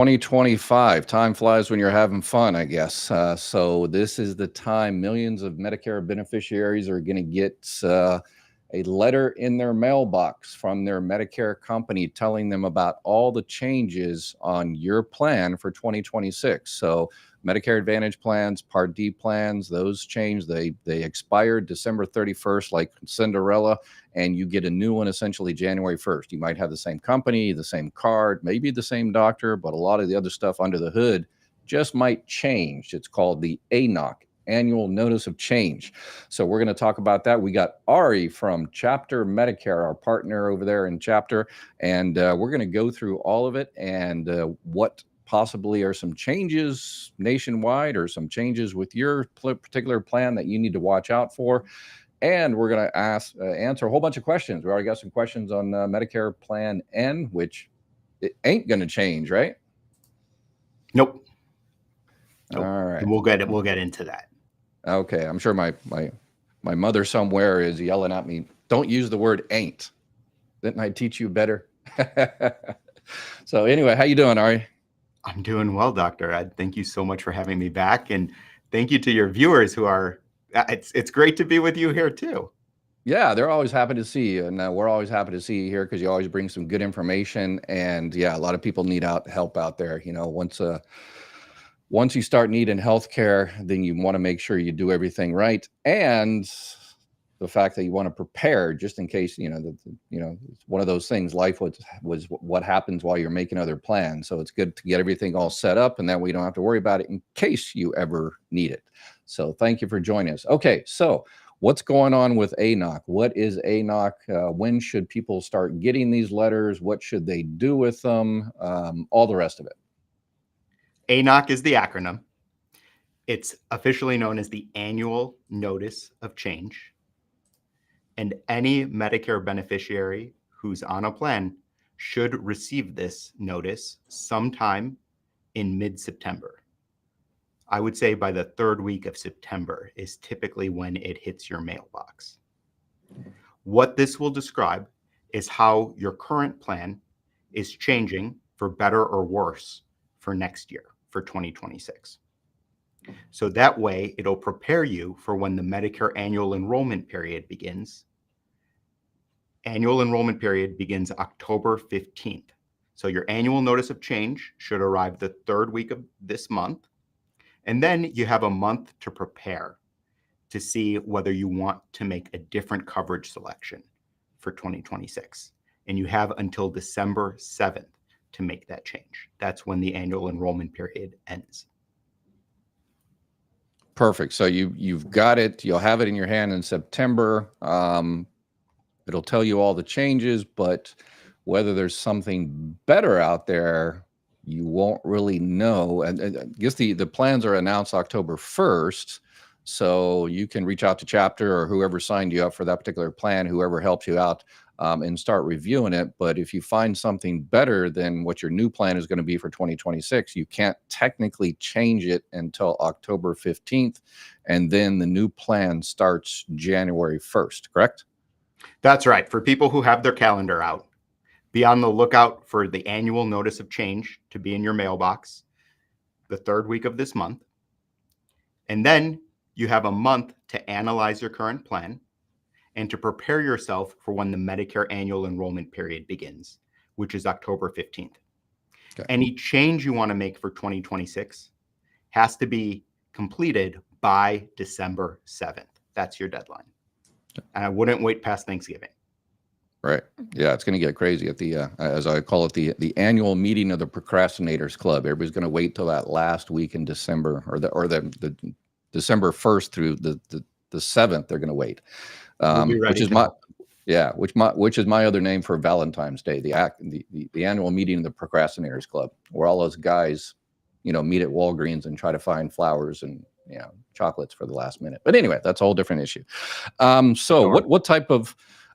2025. Time flies when you're having fun, I guess. So this is the time millions of Medicare beneficiaries are going to get a letter in their mailbox from their Medicare company telling them about all the changes on your plan for 2026. So Medicare Advantage plans, Part D plans, those change. They expired December 31st, like Cinderella, and you get a new one essentially January 1st. You might have the same company, the same card, maybe the same doctor, but a lot of the other stuff under the hood just might change. It's called the ANOC, Annual Notice of Change. So we're going to talk about that. We got Ari from Chapter Medicare, our partner over there in Chapter, and we're going to go through all of it and what possibly are some changes nationwide or some changes with your particular plan that you need to watch out for. And we're going to answer a whole bunch of questions. We already got some questions on Medicare Plan N, which it ain't going to change, right? Nope. All right. We'll get into that. Okay. I'm sure my mother somewhere is yelling at me, don't use the word ain't. Didn't I teach you better? So anyway, how you doing, Ari? I'm doing well, Doctor. Thank you so much for having me back. And thank you to your viewers who are, it's great to be with you here too. Yeah, they're always happy to see you. And we're always happy to see you here because you always bring some good information. And yeah, a lot of people need help out there. You know, once you start needing healthcare, then you want to make sure you do everything right. And the fact that you want to prepare just in case, it's one of those things. Life was what happens while you're making other plans. So it's good to get everything all set up, and that way you don't have to worry about it in case you ever need it. So thank you for joining us. Okay, so what's going on with ANOC? What is ANOC? When should people start getting these letters? What should they do with them? All the rest of it. ANOC is the acronym. It's officially known as the Annual Notice of Change. And any Medicare beneficiary who's on a plan should receive this notice sometime in mid-September. I would say by the third week of September is typically when it hits your mailbox. What this will describe is how your current plan is changing for better or worse for next year, for 2026. So that way it'll prepare you for when the Medicare annual enrollment period begins. Annual enrollment period begins October 15th. So your annual notice of change should arrive the third week of this month. And then you have a month to prepare to see whether you want to make a different coverage selection for 2026. And you have until December 7th to make that change. That's when the annual enrollment period ends. Perfect. So you've got it. You'll have it in your hand in September. It'll tell you all the changes, but whether there's something better out there, you won't really know. And I guess the plans are announced October 1st. So you can reach out to Chapter or whoever signed you up for that particular plan, whoever helps you out, and start reviewing it. But if you find something better than what your new plan is going to be for 2026, you can't technically change it until October 15th. And then the new plan starts January 1st, correct? That's right. For people who have their calendar out, be on the lookout for the annual notice of change to be in your mailbox the third week of this month. And then you have a month to analyze your current plan and to prepare yourself for when the Medicare annual enrollment period begins, which is October 15th. Okay. Any change you want to make for 2026 has to be completed by December 7th. That's your deadline. And I wouldn't wait past Thanksgiving. Right. Yeah, it's going to get crazy at the, as I call it, the annual meeting of the Procrastinators Club. Everybody's going to wait till that last week in December, or the December 1st through the 7th. They're going to wait, which is my other name for Valentine's Day, the annual meeting of the Procrastinators Club, where all those guys, meet at Walgreens and try to find flowers and chocolates for the last minute. But anyway, that's a whole different issue. So sure.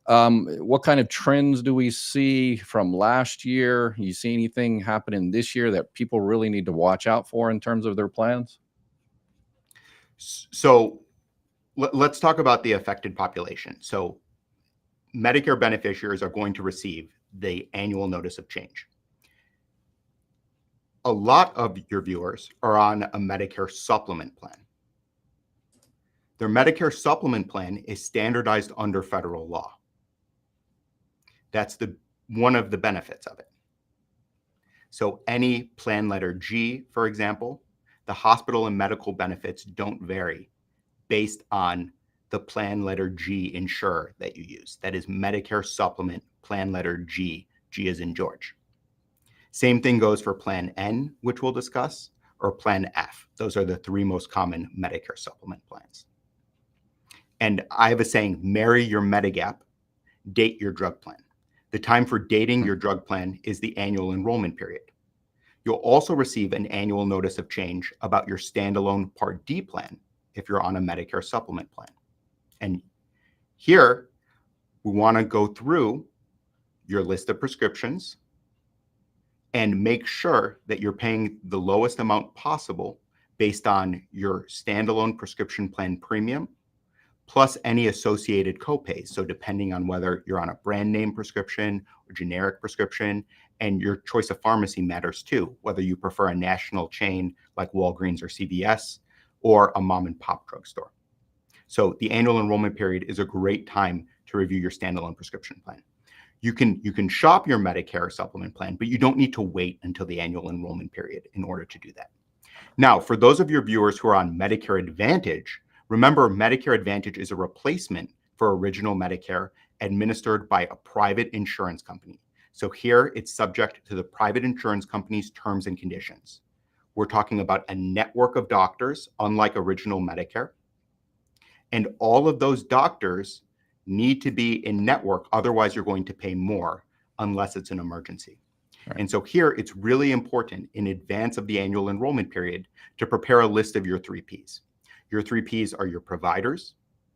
What kind of trends do we see from last year? You see anything happening this year that people really need to watch out for in terms of their plans? So let's talk about the affected population. So Medicare beneficiaries are going to receive the annual notice of change. a lot of your viewers are on a Medicare supplement plan. Their Medicare supplement plan is standardized under federal law. That's one of the benefits of it. So any plan letter G, for example, the hospital and medical benefits don't vary based on the plan letter G insurer that you use. That is Medicare supplement plan letter G, G as in George. Same thing goes for plan N, which we'll discuss, or plan F. Those are the three most common Medicare supplement plans. And I have a saying, marry your Medigap, date your drug plan. The time for dating your drug plan is the annual enrollment period. You'll also receive an annual notice of change about your standalone Part D plan if you're on a Medicare supplement plan. And here, we want to go through your list of prescriptions and make sure that you're paying the lowest amount possible based on your standalone prescription plan premium, plus any associated copays. So depending on whether you're on a brand name prescription or generic prescription, and your choice of pharmacy matters too, whether you prefer a national chain like Walgreens or CVS or a mom and pop drugstore. So the annual enrollment period is a great time to review your standalone prescription plan. You can shop your Medicare supplement plan, but you don't need to wait until the annual enrollment period in order to do that. Now, for those of your viewers who are on Medicare Advantage, remember Medicare Advantage is a replacement for original Medicare administered by a private insurance company. So here it's subject to the private insurance company's terms and conditions. We're talking about a network of doctors, unlike original Medicare. And all of those doctors need to be in network, otherwise you're going to pay more unless it's an emergency. Right. And so here it's really important in advance of the annual enrollment period to prepare a list of your 3 Ps. Your 3 Ps are your providers,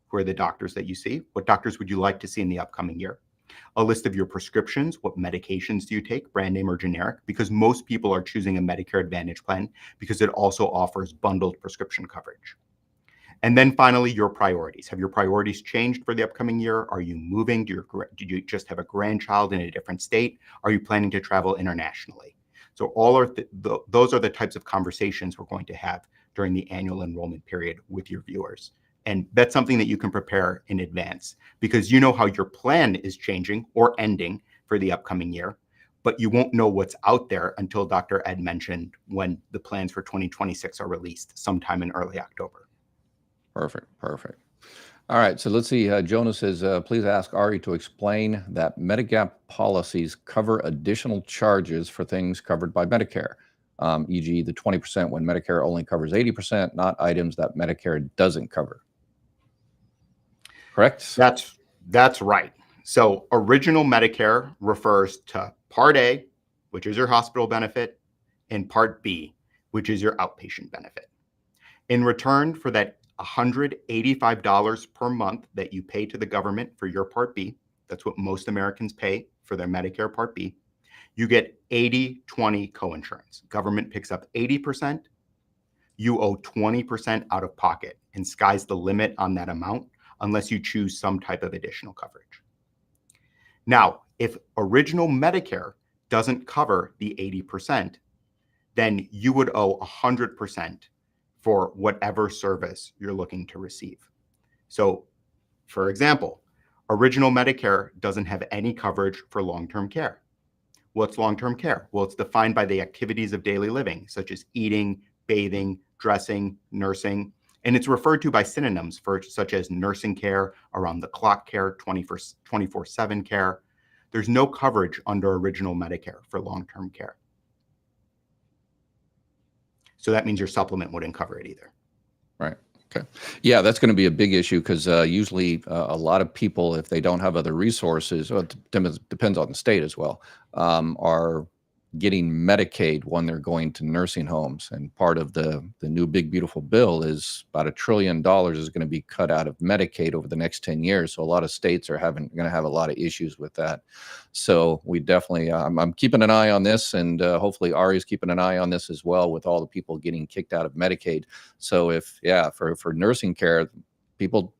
who are the doctors that you see. What doctors would you like to see in the upcoming year? A list of your prescriptions. What medications do you take, brand name or generic? Because most people are choosing a Medicare Advantage plan because it also offers bundled prescription coverage. And then finally, your priorities. Have your priorities changed for the upcoming year? Are you moving? Do you just have a grandchild in a different state? Are you planning to travel internationally? So those are the types of conversations we're going to have during the annual enrollment period with your viewers. And that's something that you can prepare in advance because you know how your plan is changing or ending for the upcoming year, but you won't know what's out there until Dr. Ed mentioned when the plans for 2026 are released sometime in early October. Perfect. All right, so let's see. Jonah says, please ask Ari to explain that Medigap policies cover additional charges for things covered by Medicare, e.g. the 20% when Medicare only covers 80%, not items that Medicare doesn't cover. Correct? That's right. So original Medicare refers to Part A, which is your hospital benefit, and Part B, which is your outpatient benefit. In return for that $185 per month that you pay to the government for your Part B, that's what most Americans pay for their Medicare Part B, you get 80-20 coinsurance. Government picks up 80%, you owe 20% out of pocket, and sky's the limit on that amount unless you choose some type of additional coverage. Now, if original Medicare doesn't cover the 80%, then you would owe 100% for whatever service you're looking to receive. So, for example, original Medicare doesn't have any coverage for long-term care. What's long-term care? Well, it's defined by the activities of daily living, such as eating, bathing, dressing, nursing, and it's referred to by synonyms such as nursing care, around-the-clock care, 24/7 care. There's no coverage under original Medicare for long-term care. So that means your supplement wouldn't cover it either. Right. Okay. Yeah, that's going to be a big issue because usually a lot of people, if they don't have other resources, well, it depends on the state as well, are getting Medicaid when they're going to nursing homes. And part of the new big beautiful bill is about $1 trillion is going to be cut out of Medicaid over the next 10 years. So a lot of states are going to have a lot of issues with that. So we definitely, I'm keeping an eye on this, and hopefully Ari's keeping an eye on this as well with all the people getting kicked out of Medicaid. So for nursing care, people,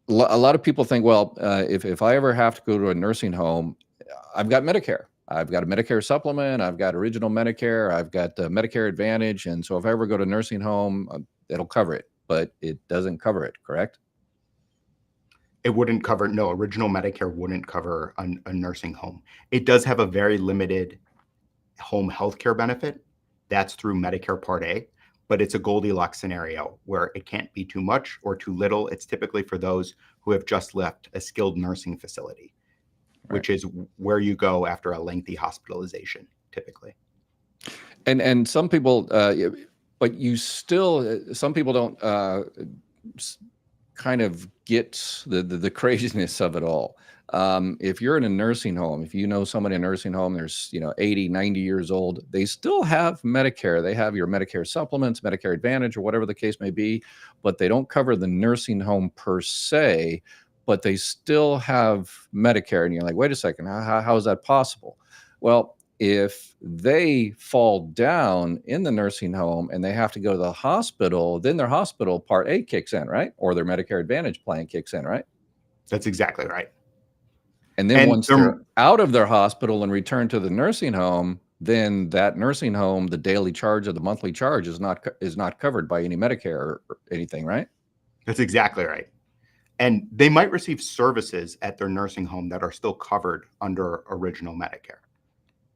a lot of people think, well, if I ever have to go to a nursing home, I've got Medicare. I've got a Medicare supplement, I've got original Medicare, I've got Medicare Advantage. And so if I ever go to nursing home, it'll cover it, but it doesn't cover it, correct? It wouldn't cover, no, original Medicare wouldn't cover a nursing home. It does have a very limited home healthcare benefit. That's through Medicare Part A, but it's a Goldilocks scenario where it can't be too much or too little. It's typically for those who have just left a skilled nursing facility, which is where you go after a lengthy hospitalization, typically. And some people, but you still, some people don't kind of get the craziness of it all. If you're in a nursing home, if you know somebody in a nursing home, there's 80, 90 years old, they still have Medicare. They have your Medicare supplements, Medicare Advantage, or whatever the case may be, but they don't cover the nursing home per se, but they still have Medicare. And you're like, wait a second, how is that possible? Well, if they fall down in the nursing home and they have to go to the hospital, then their hospital Part A kicks in, right? Or their Medicare Advantage plan kicks in, right? That's exactly right. And then once they're out of their hospital and return to the nursing home, then that nursing home, the daily charge or the monthly charge is not covered by any Medicare or anything, right? That's exactly right. And they might receive services at their nursing home that are still covered under original Medicare.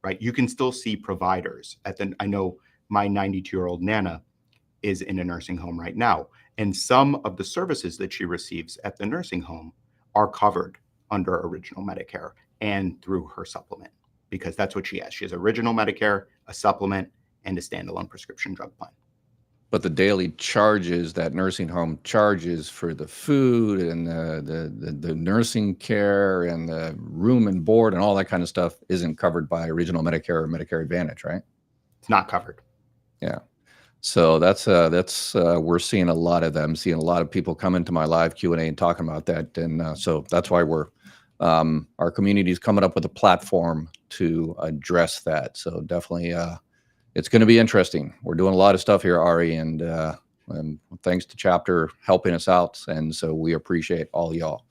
Right? You can still see providers I know my 92-year-old Nana is in a nursing home right now. And some of the services that she receives at the nursing home are covered under original Medicare and through her supplement, because that's what she has. She has original Medicare, a supplement, and a standalone prescription drug plan. But the daily charges that nursing home charges for the food and the nursing care and the room and board and all that kind of stuff isn't covered by original Medicare or Medicare Advantage, right? It's not covered. Yeah. So that's we're seeing a lot of them, seeing a lot of people come into my live Q&A and talking about that. And so that's why our community is coming up with a platform to address that. So definitely, it's going to be interesting. We're doing a lot of stuff here, Ari, and thanks to Chapter helping us out. And so we appreciate all y'all.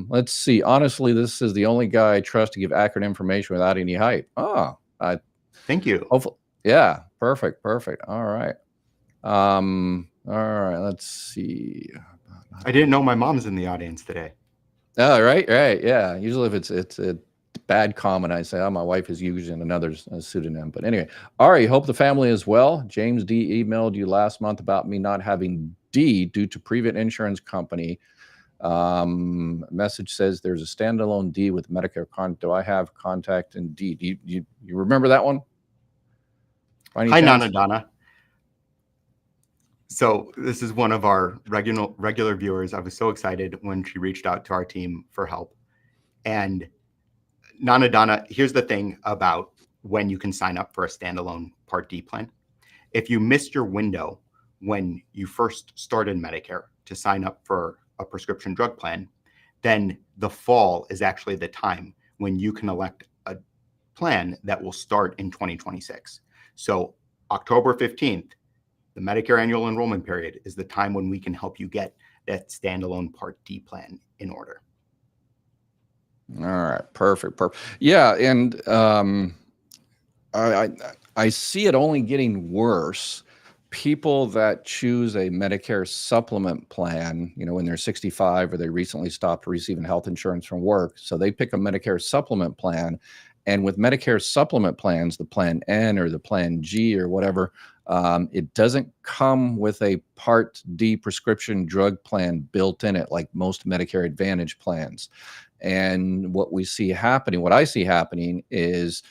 Let's see. Honestly, this is the only guy I trust to give accurate information without any hype. Thank you. Hopefully, yeah, perfect. All right. All right. Let's see. I didn't know my mom's in the audience today. Oh, right. Yeah. Usually, if it's a bad comment, I say, oh, my wife is using another pseudonym. But anyway, Ari, hope the family is well. James D emailed you last month about me not having D due to previous insurance company. Message says there's a standalone D with Medicare. Do I have contact in D? Do you remember that one? Hi, Nana Donna. So this is one of our regular viewers. I was so excited when she reached out to our team for help. And Nana Donna, here's the thing about when you can sign up for a standalone Part D plan. If you missed your window when you first started Medicare to sign up for a prescription drug plan, then the fall is actually the time when you can elect a plan that will start in 2026. So October 15th, the Medicare annual enrollment period, is the time when we can help you get that standalone Part D plan in order. All right, perfect. Yeah, and I see it only getting worse. People that choose a Medicare supplement plan, when they're 65 or they recently stopped receiving health insurance from work, so they pick a Medicare supplement plan. And with Medicare supplement plans, the Plan N or the Plan G or whatever, it doesn't come with a Part D prescription drug plan built in it like most Medicare Advantage plans. And what I see happening is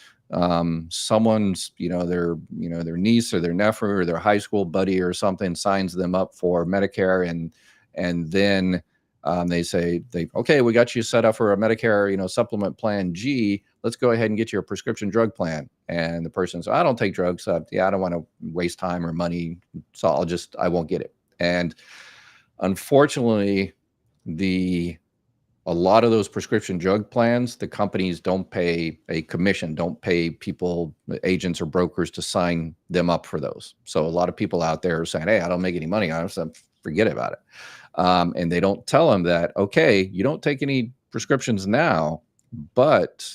someone's, their niece or their nephew or their high school buddy or something signs them up for Medicare, and then they say, okay, we got you set up for a Medicare, supplement Plan G. Let's go ahead and get you a prescription drug plan. And the person says, I don't take drugs. So I don't want to waste time or money. So I won't get it. And unfortunately, a lot of those prescription drug plans, the companies don't pay a commission, don't pay people, agents or brokers to sign them up for those. So a lot of people out there are saying, hey, I don't make any money on it, so forget about it. And they don't tell them that, okay, you don't take any prescriptions now, but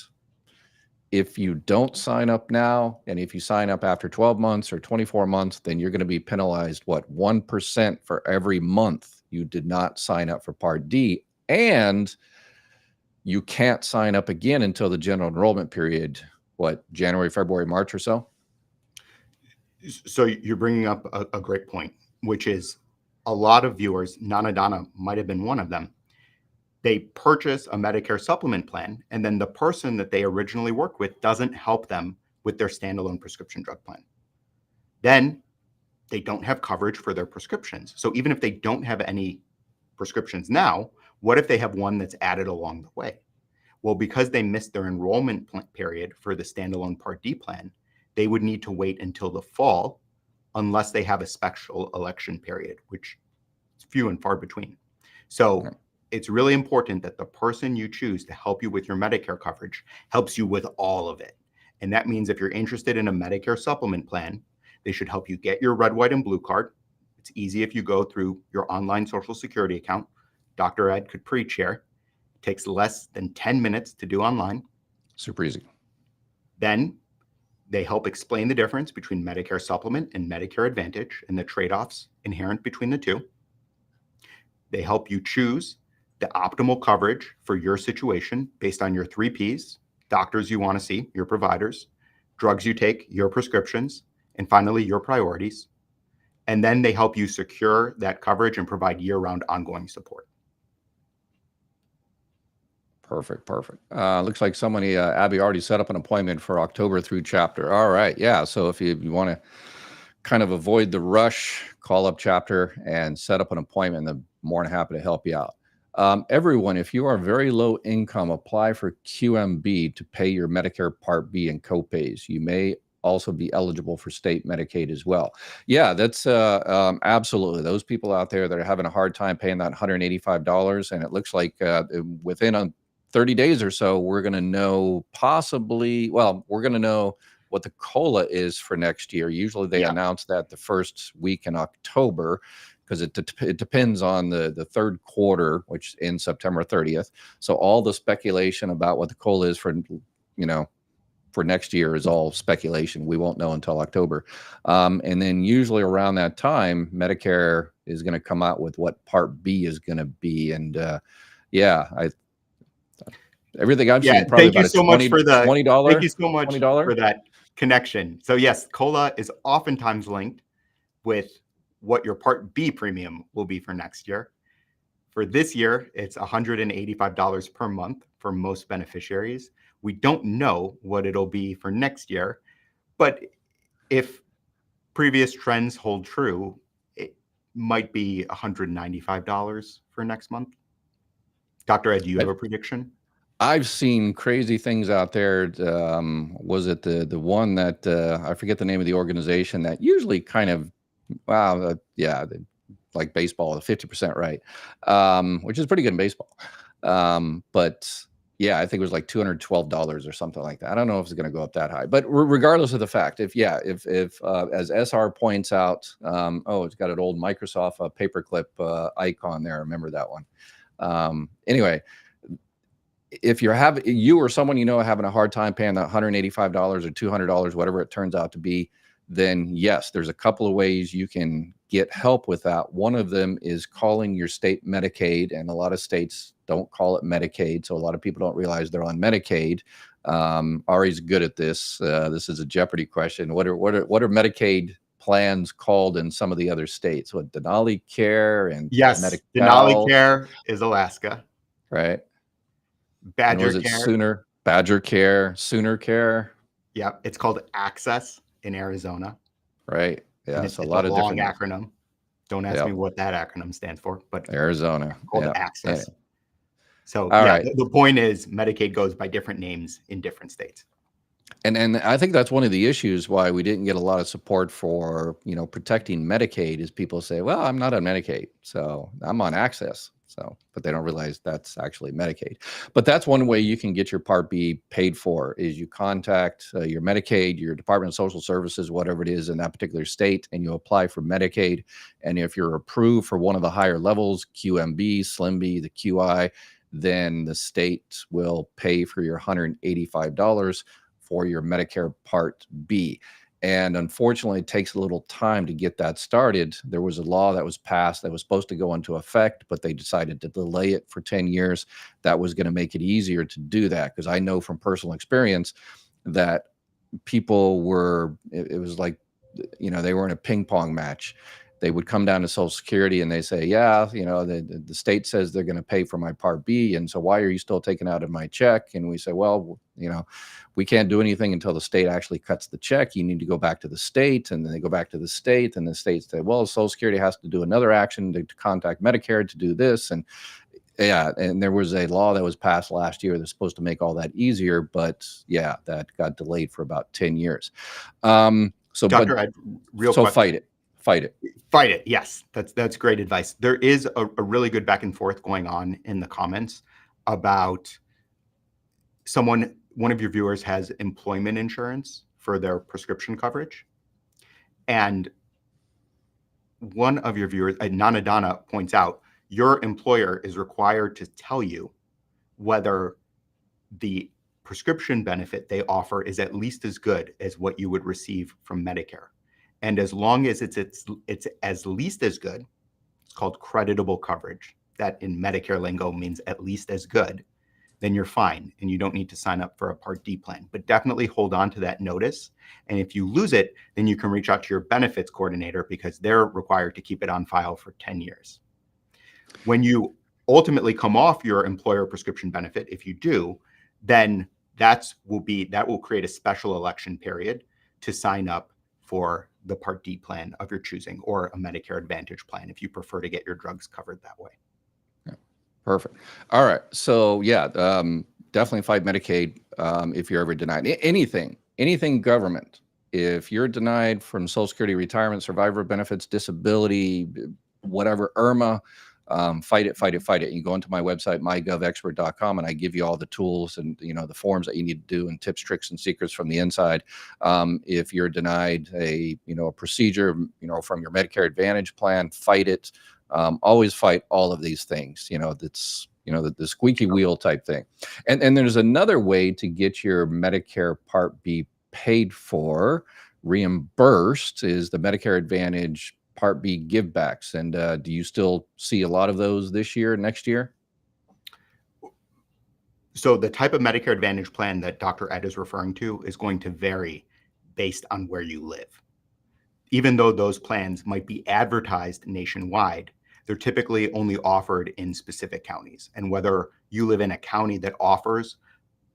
if you don't sign up now, and if you sign up after 12 months or 24 months, then you're going to be penalized, what, 1% for every month you did not sign up for Part D. And you can't sign up again until the general enrollment period, what, January, February, March or so? So you're bringing up a great point, which is a lot of viewers, Nana Donna might have been one of them. They purchase a Medicare supplement plan, and then the person that they originally worked with doesn't help them with their standalone prescription drug plan. Then they don't have coverage for their prescriptions. So even if they don't have any prescriptions now, what if they have one that's added along the way? Well, because they missed their enrollment period for the standalone Part D plan, they would need to wait until the fall unless they have a special election period, which is few and far between. So it's really important that the person you choose to help you with your Medicare coverage helps you with all of it. And that means if you're interested in a Medicare supplement plan, they should help you get your red, white, and blue card. It's easy if you go through your online Social Security account. Dr. Ed could preach here. It takes less than 10 minutes to do online. Super easy. Then they help explain the difference between Medicare Supplement and Medicare Advantage and the trade-offs inherent between the two. They help you choose the optimal coverage for your situation based on your 3 Ps, doctors you want to see, your providers, drugs you take, your prescriptions, and finally, your priorities. And then they help you secure that coverage and provide year-round ongoing support. Perfect. Looks like somebody, Abby, already set up an appointment for October through chapter. All right. Yeah. So if you want to kind of avoid the rush, call up chapter and set up an appointment. I'm more than happy to help you out. Everyone, if you are very low income, apply for QMB to pay your Medicare Part B and copays. You may also be eligible for state Medicaid as well. Yeah, that's absolutely. Those people out there that are having a hard time paying that $185, and it looks like within 30 days or so, we're going to know we're going to know what the COLA is for next year. Usually they announce that the first week in October, because it depends on the third quarter, which ends September 30th. So all the speculation about what the COLA is for next year is all speculation. We won't know until October. And then usually around that time, Medicare is going to come out with what Part B is going to be. And everything I've seen, probably thank you so much for the $20. Thank you so much for that connection. So yes, COLA is oftentimes linked with what your Part B premium will be for next year. For this year, it's $185 per month for most beneficiaries. We don't know what it'll be for next year, but if previous trends hold true, it might be $195 for next month. Dr. Ed, do you have a prediction? I've seen crazy things out there. Was it the one that I forget the name of the organization that usually kind of, like baseball, the 50% right, which is pretty good in baseball. But yeah, I think it was like $212 or something like that. I don't know if it's going to go up that high, but regardless of the fact, if as SR points out, it's got an old Microsoft paperclip icon there. Remember that one. Anyway, if you or someone you know having a hard time paying that $185 or $200, whatever it turns out to be, then yes, there's a couple of ways you can get help with that. One of them is calling your state Medicaid, and a lot of states don't call it Medicaid, so a lot of people don't realize they're on Medicaid. Ari's good at this. This is a Jeopardy question. What are Medicaid plans called in some of the other states? What, Denali Care and yes, Denali Care is Alaska, right? Badger Care, Badger Care, Sooner Care. Yeah, it's called Access in Arizona. Right. Yeah, it's a lot of long different acronym. Don't ask me what that acronym stands for, but Arizona called Access. Yeah. So the point is Medicaid goes by different names in different states. And I think that's one of the issues why we didn't get a lot of support for, protecting Medicaid is people say, well, I'm not on Medicaid, so I'm on Access. So, but they don't realize that's actually Medicaid. But that's one way you can get your Part B paid for is you contact your Medicaid, your Department of Social Services, whatever it is in that particular state, and you apply for Medicaid. And if you're approved for one of the higher levels, QMB, SlimB, the QI, then the state will pay for your $185 for your Medicare Part B. And unfortunately, it takes a little time to get that started. There was a law that was passed that was supposed to go into effect, but they decided to delay it for 10 years. That was going to make it easier to do that, because I know from personal experience that people were, it was like, they were in a ping pong match. They would come down to Social Security and they say, yeah, the state says they're going to pay for my Part B. And so why are you still taking out of my check? And we say, well, we can't do anything until the state actually cuts the check. You need to go back to the state. And then they go back to the state, and the state say, well, Social Security has to do another action to contact Medicare to do this. And yeah, and there was a law that was passed last year that's supposed to make all that easier. But yeah, that got delayed for about 10 years. So, Dr. Ed, real quick. Fight it. Fight it. Yes, that's great advice. There is a really good back and forth going on in the comments about one of your viewers has employment insurance for their prescription coverage. And one of your viewers, Nanadana, points out your employer is required to tell you whether the prescription benefit they offer is at least as good as what you would receive from Medicare. And as long as it's as least as good, it's called creditable coverage. That in Medicare lingo means at least as good, then you're fine and you don't need to sign up for a Part D plan. But definitely hold on to that notice. And if you lose it, then you can reach out to your benefits coordinator, because they're required to keep it on file for 10 years. When you ultimately come off your employer prescription benefit, if you do, then that will create a special election period to sign up for the Part D plan of your choosing, or a Medicare Advantage plan if you prefer to get your drugs covered that way. Yeah, perfect. All right. So yeah, definitely fight Medicaid if you're ever denied anything government. If you're denied from Social Security, retirement, survivor benefits, disability, whatever, IRMA, fight it. You go into my website, mygovexpert.com, and I give you all the tools and the forms that you need to do, and tips, tricks, and secrets from the inside. If you're denied a procedure from your Medicare Advantage plan, fight it. Always fight all of these things. That's the squeaky wheel type thing. And there's another way to get your Medicare Part B paid for, reimbursed, is the Medicare Advantage Part B givebacks. And do you still see a lot of those this year, next year? So the type of Medicare Advantage plan that Dr. Ed is referring to is going to vary based on where you live. Even though those plans might be advertised nationwide, they're typically only offered in specific counties. And whether you live in a county that offers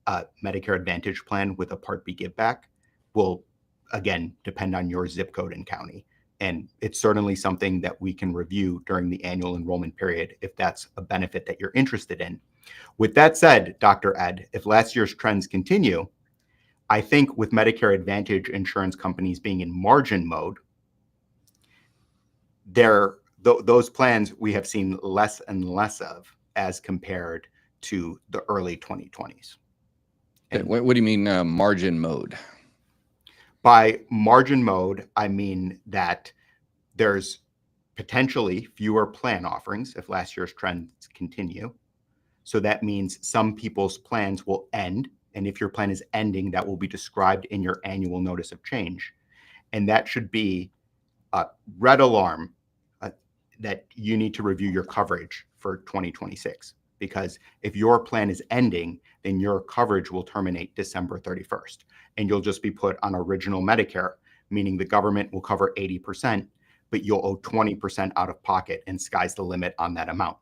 a Medicare Advantage plan with a Part B giveback will, again, depend on your zip code and county. And it's certainly something that we can review during the annual enrollment period if that's a benefit that you're interested in. With that said, Dr. Ed, if last year's trends continue, I think with Medicare Advantage insurance companies being in margin mode, those plans we have seen less and less of as compared to the early 2020s. And what do you mean margin mode? By margin mode, I mean that there's potentially fewer plan offerings if last year's trends continue. So that means some people's plans will end. And if your plan is ending, that will be described in your annual notice of change. And that should be a red alarm that you need to review your coverage for 2026. Because if your plan is ending, then your coverage will terminate December 31st. And you'll just be put on original Medicare, meaning the government will cover 80%, but you'll owe 20% out of pocket, and sky's the limit on that amount.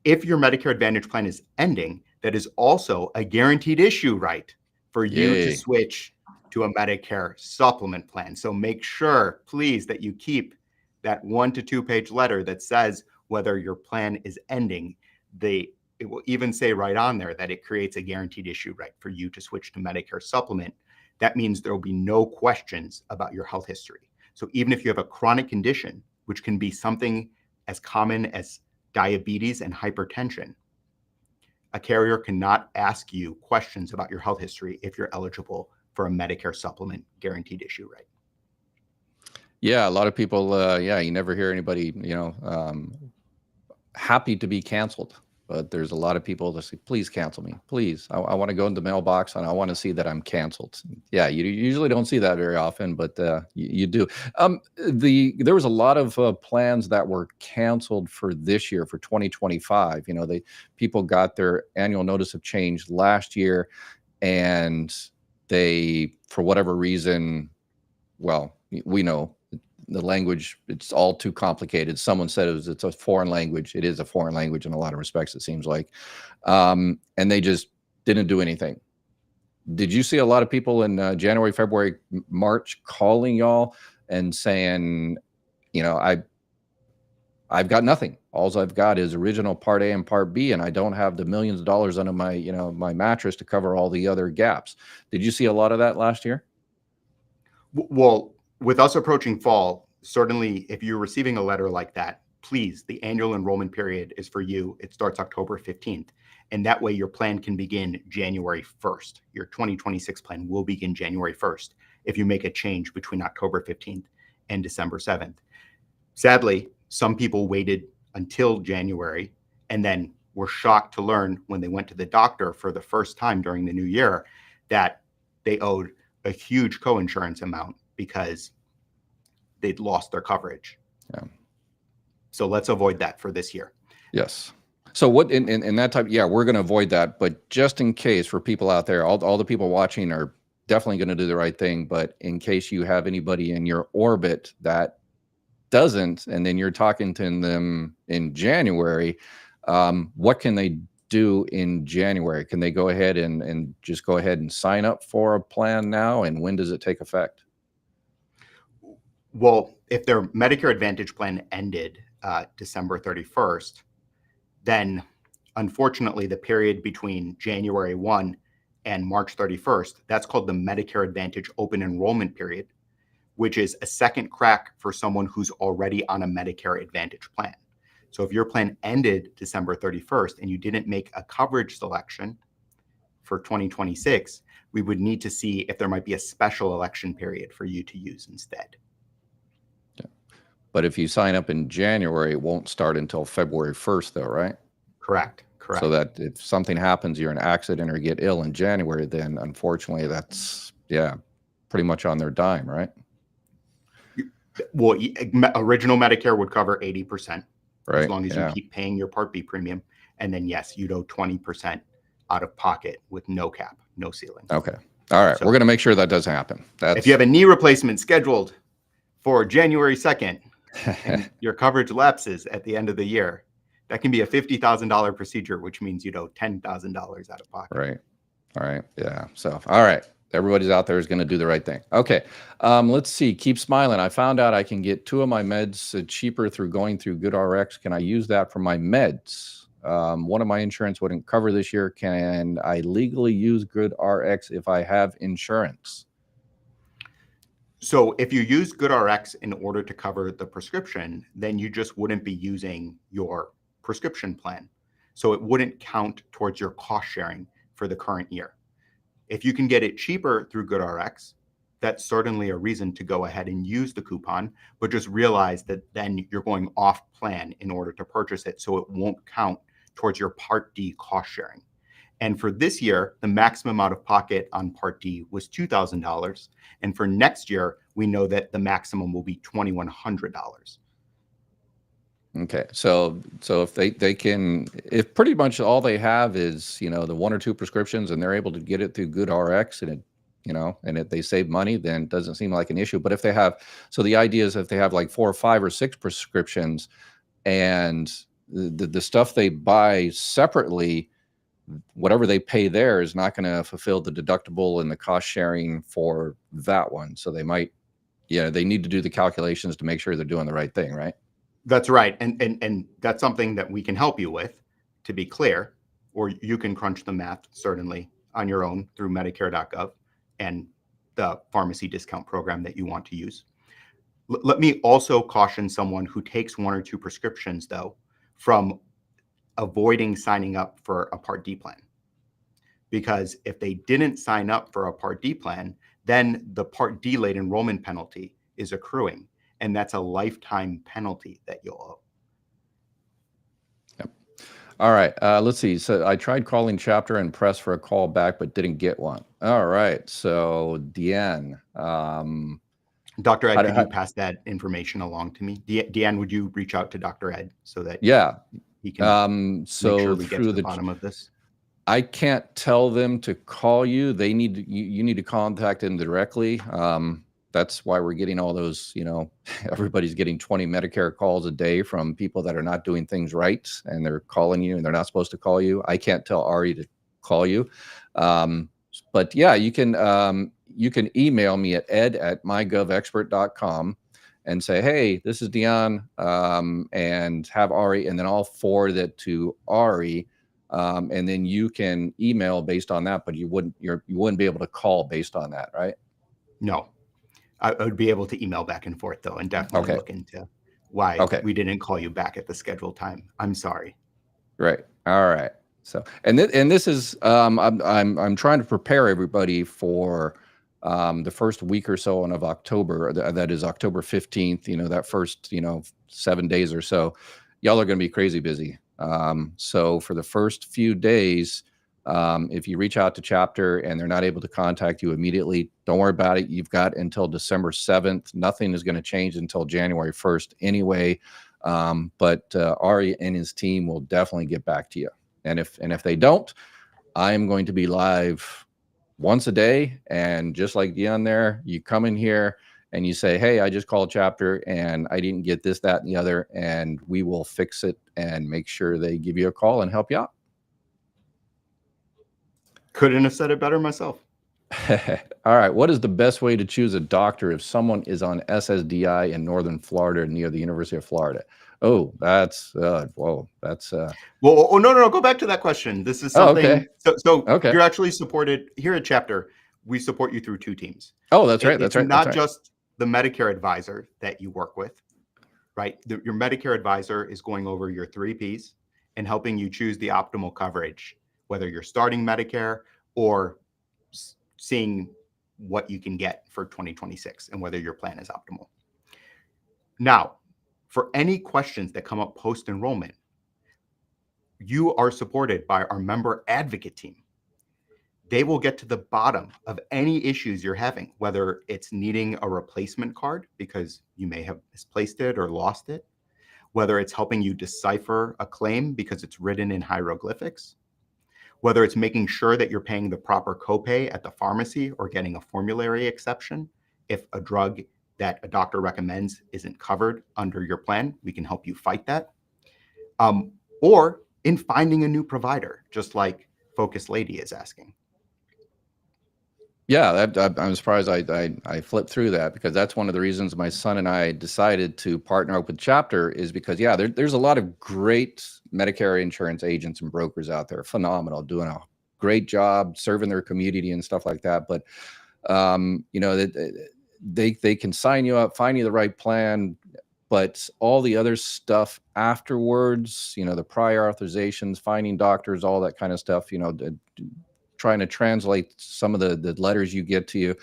If your Medicare Advantage plan is ending, that is also a guaranteed issue right for you to switch to a Medicare supplement plan. So make sure, please, that you keep that 1 to 2 page letter that says whether your plan is ending. It will even say right on there that it creates a guaranteed issue right for you to switch to Medicare supplement. That means there will be no questions about your health history. So even if you have a chronic condition, which can be something as common as diabetes and hypertension, a carrier cannot ask you questions about your health history if you're eligible for a Medicare supplement guaranteed issue right. Yeah, a lot of people, you never hear anybody, happy to be canceled. But there's a lot of people that say, please cancel me. Please, I want to go in the mailbox and I want to see that I'm canceled. Yeah, you usually don't see that very often, but you do. There was a lot of plans that were canceled for this year, for 2025. People got their annual notice of change last year, and they, for whatever reason, well, we know the language, it's all too complicated. Someone said it's a foreign language. It is a foreign language in a lot of respects, it seems like. And they just didn't do anything. Did you see a lot of people in January, February, March calling y'all and saying, I've got nothing. All I've got is original Part A and Part B, and I don't have the millions of dollars under my, my mattress to cover all the other gaps. Did you see a lot of that last year? Well, with us approaching fall, certainly if you're receiving a letter like that, please, the annual enrollment period is for you. It starts October 15th. And that way your plan can begin January 1st. Your 2026 plan will begin January 1st if you make a change between October 15th and December 7th. Sadly, some people waited until January and then were shocked to learn when they went to the doctor for the first time during the new year that they owed a huge coinsurance amount because they'd lost their coverage. Yeah. So let's avoid that for this year. Yes. So what in that type, yeah, we're going to avoid that. But just in case, for people out there, all the people watching are definitely going to do the right thing. But in case you have anybody in your orbit that doesn't, and then you're talking to them in January, what can they do in January? Can they go ahead and just go ahead and sign up for a plan now? And when does it take effect? Well, if their Medicare Advantage plan ended December 31st, then unfortunately the period between January 1 and March 31st, that's called the Medicare Advantage open enrollment period, which is a second crack for someone who's already on a Medicare Advantage plan. So if your plan ended December 31st and you didn't make a coverage selection for 2026, we would need to see if there might be a special election period for you to use instead. Yeah. But if you sign up in January, it won't start until February 1st though, right? Correct. So that if something happens, you're in an accident or get ill in January, then unfortunately that's, yeah, pretty much on their dime, right? Well, original Medicare would cover 80%, right, as long as you keep paying your Part B premium. And then, yes, you'd owe 20% out of pocket with no cap, no ceiling. Okay. All right. So we're going to make sure that doesn't happen. If you have a knee replacement scheduled for January 2nd and your coverage lapses at the end of the year, that can be a $50,000 procedure, which means you'd owe $10,000 out of pocket. Right. All right. Yeah. So, all right. Everybody's out there is going to do the right thing. Okay. Let's see. Keep smiling. I found out I can get 2 of my meds cheaper through going through GoodRx. Can I use that for my meds? One of my insurance wouldn't cover this year. Can I legally use GoodRx if I have insurance? So if you use GoodRx in order to cover the prescription, then you just wouldn't be using your prescription plan. So it wouldn't count towards your cost sharing for the current year. If you can get it cheaper through GoodRx, that's certainly a reason to go ahead and use the coupon, but just realize that then you're going off plan in order to purchase it, so it won't count towards your Part D cost sharing. And for this year, the maximum out of pocket on Part D was $2,000. And for next year, we know that the maximum will be $2,100. Okay, so if they can, if pretty much all they have is, the 1 or 2 prescriptions and they're able to get it through GoodRx and it, they save money, then it doesn't seem like an issue. But if they have, so the idea is if they have like 4 or 5 or 6 prescriptions and the stuff they buy separately, whatever they pay there is not going to fulfill the deductible and the cost sharing for that one. So they might, they need to do the calculations to make sure they're doing the right thing, right? That's right. And that's something that we can help you with, to be clear, or you can crunch the math certainly on your own through Medicare.gov and the pharmacy discount program that you want to use. Let me also caution someone who takes 1 or 2 prescriptions, though, from avoiding signing up for a Part D plan. Because if they didn't sign up for a Part D plan, then the Part D late enrollment penalty is accruing. And that's a lifetime penalty that you'll owe. Yep. All right. Let's see. So I tried calling chapter and pressed for a call back, but didn't get one. All right. So Deanne, Dr. Ed, could how, you pass that information along to me? Deanne, would you reach out to Dr. Ed so that yeah. he can make So sure we get through to the bottom of this? I can't tell them to call you. They need to, you need to contact them directly. That's why we're getting all those, everybody's getting 20 Medicare calls a day from people that are not doing things right, and they're calling you and they're not supposed to call you. I can't tell Ari to call you. But yeah, you can email me at ed@mygovexpert.com and say, hey, this is Dion, and have Ari, and then I'll forward it to Ari. And then you can email based on that, but you wouldn't be able to call based on that, right? No, I would be able to email back and forth though, and definitely Okay. look into why Okay. we didn't call you back at the scheduled time. I'm sorry. Right. All right. So, and this is, I'm trying to prepare everybody for the first week or so of October. That is October 15th. That first 7 days or so, y'all are going to be crazy busy. So for the first few days, if you reach out to chapter and they're not able to contact you immediately, don't worry about it. You've got until December 7th. Nothing is going to change until January 1st anyway. But Ari and his team will definitely get back to you. And if they don't, I'm going to be live once a day. And just like Dion there, you come in here and you say, hey, I just called chapter and I didn't get this, that, and the other, and we will fix it and make sure they give you a call and help you out. Couldn't have said it better myself. All right. What is the best way to choose a doctor if someone is on SSDI in Northern Florida near the University of Florida? Oh, that's whoa. That's well. Oh, no. Go back to that question. This is something. Okay. So Okay. You're actually supported here at Chapter. We support you through 2 teams. Oh, that's right. That's right. It's not that's right. just the Medicare advisor that you work with, right? Your Medicare advisor is going over your 3 Ps and helping you choose the optimal coverage, whether you're starting Medicare or seeing what you can get for 2026 and whether your plan is optimal. Now, for any questions that come up post-enrollment, you are supported by our member advocate team. They will get to the bottom of any issues you're having, whether it's needing a replacement card because you may have misplaced it or lost it, whether it's helping you decipher a claim because it's written in hieroglyphics, whether it's making sure that you're paying the proper copay at the pharmacy or getting a formulary exception. If a drug that a doctor recommends isn't covered under your plan, we can help you fight that. Or in finding a new provider, just like Focus Lady is asking. Yeah, I'm surprised I flipped through that, because that's one of the reasons my son and I decided to partner up with Chapter, is because, yeah, there's a lot of great Medicare insurance agents and brokers out there, phenomenal, doing a great job serving their community and stuff like that. But, they can sign you up, find you the right plan, but all the other stuff afterwards, the prior authorizations, finding doctors, all that kind of stuff, trying to translate some of the letters you get to you,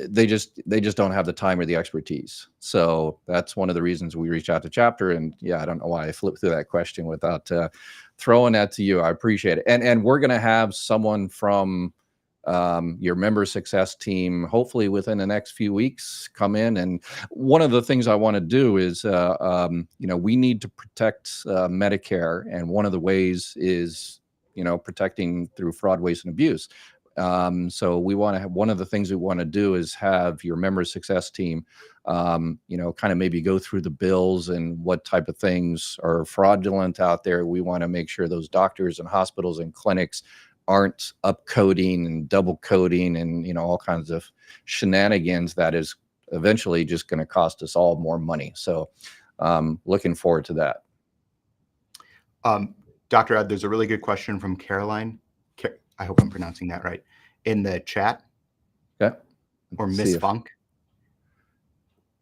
they just don't have the time or the expertise. So that's one of the reasons we reached out to Chapter. And yeah, I don't know why I flipped through that question without throwing that to you. I appreciate it. And we're going to have someone from your member success team, hopefully within the next few weeks, come in. And one of the things I want to do is, we need to protect Medicare. And one of the ways is, protecting through fraud, waste, and abuse. So we want to have, one of the things we want to do is have your member success team, kind of maybe go through the bills and what type of things are fraudulent out there. We want to make sure those doctors and hospitals and clinics aren't upcoding and double coding and, all kinds of shenanigans that is eventually just going to cost us all more money. So looking forward to that. Dr. Ed, there's a really good question from Caroline. I hope I'm pronouncing that right, in the chat. Okay. Or Miss Funk.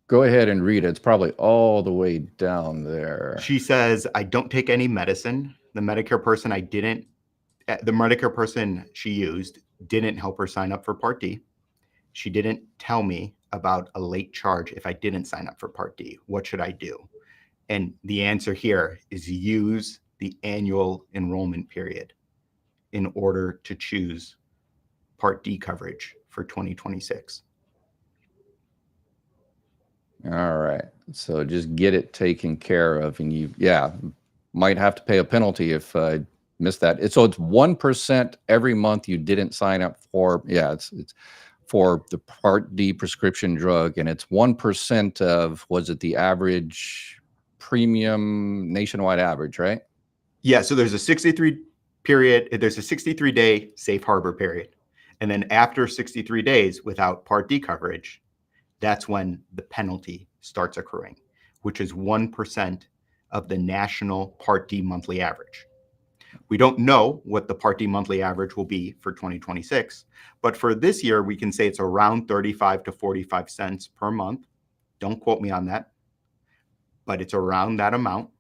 Go ahead and read it. It's probably all the way down there. She says, I don't take any medicine. The Medicare person she used didn't help her sign up for Part D. She didn't tell me about a late charge if I didn't sign up for Part D. What should I do? And the answer here is use the annual enrollment period in order to choose Part D coverage for 2026. All right. So just get it taken care of, and you, might have to pay a penalty if missed that. So it's 1% every month you didn't sign up for. Yeah, it's for the Part D prescription drug, and it's 1% of, was it the average premium nationwide average, right? Yeah, so there's a 63-day safe harbor period. And then after 63 days without Part D coverage, that's when the penalty starts accruing, which is 1% of the national Part D monthly average. We don't know what the Part D monthly average will be for 2026, but for this year, we can say it's around 35 to 45 cents per month. Don't quote me on that, but it's around that amount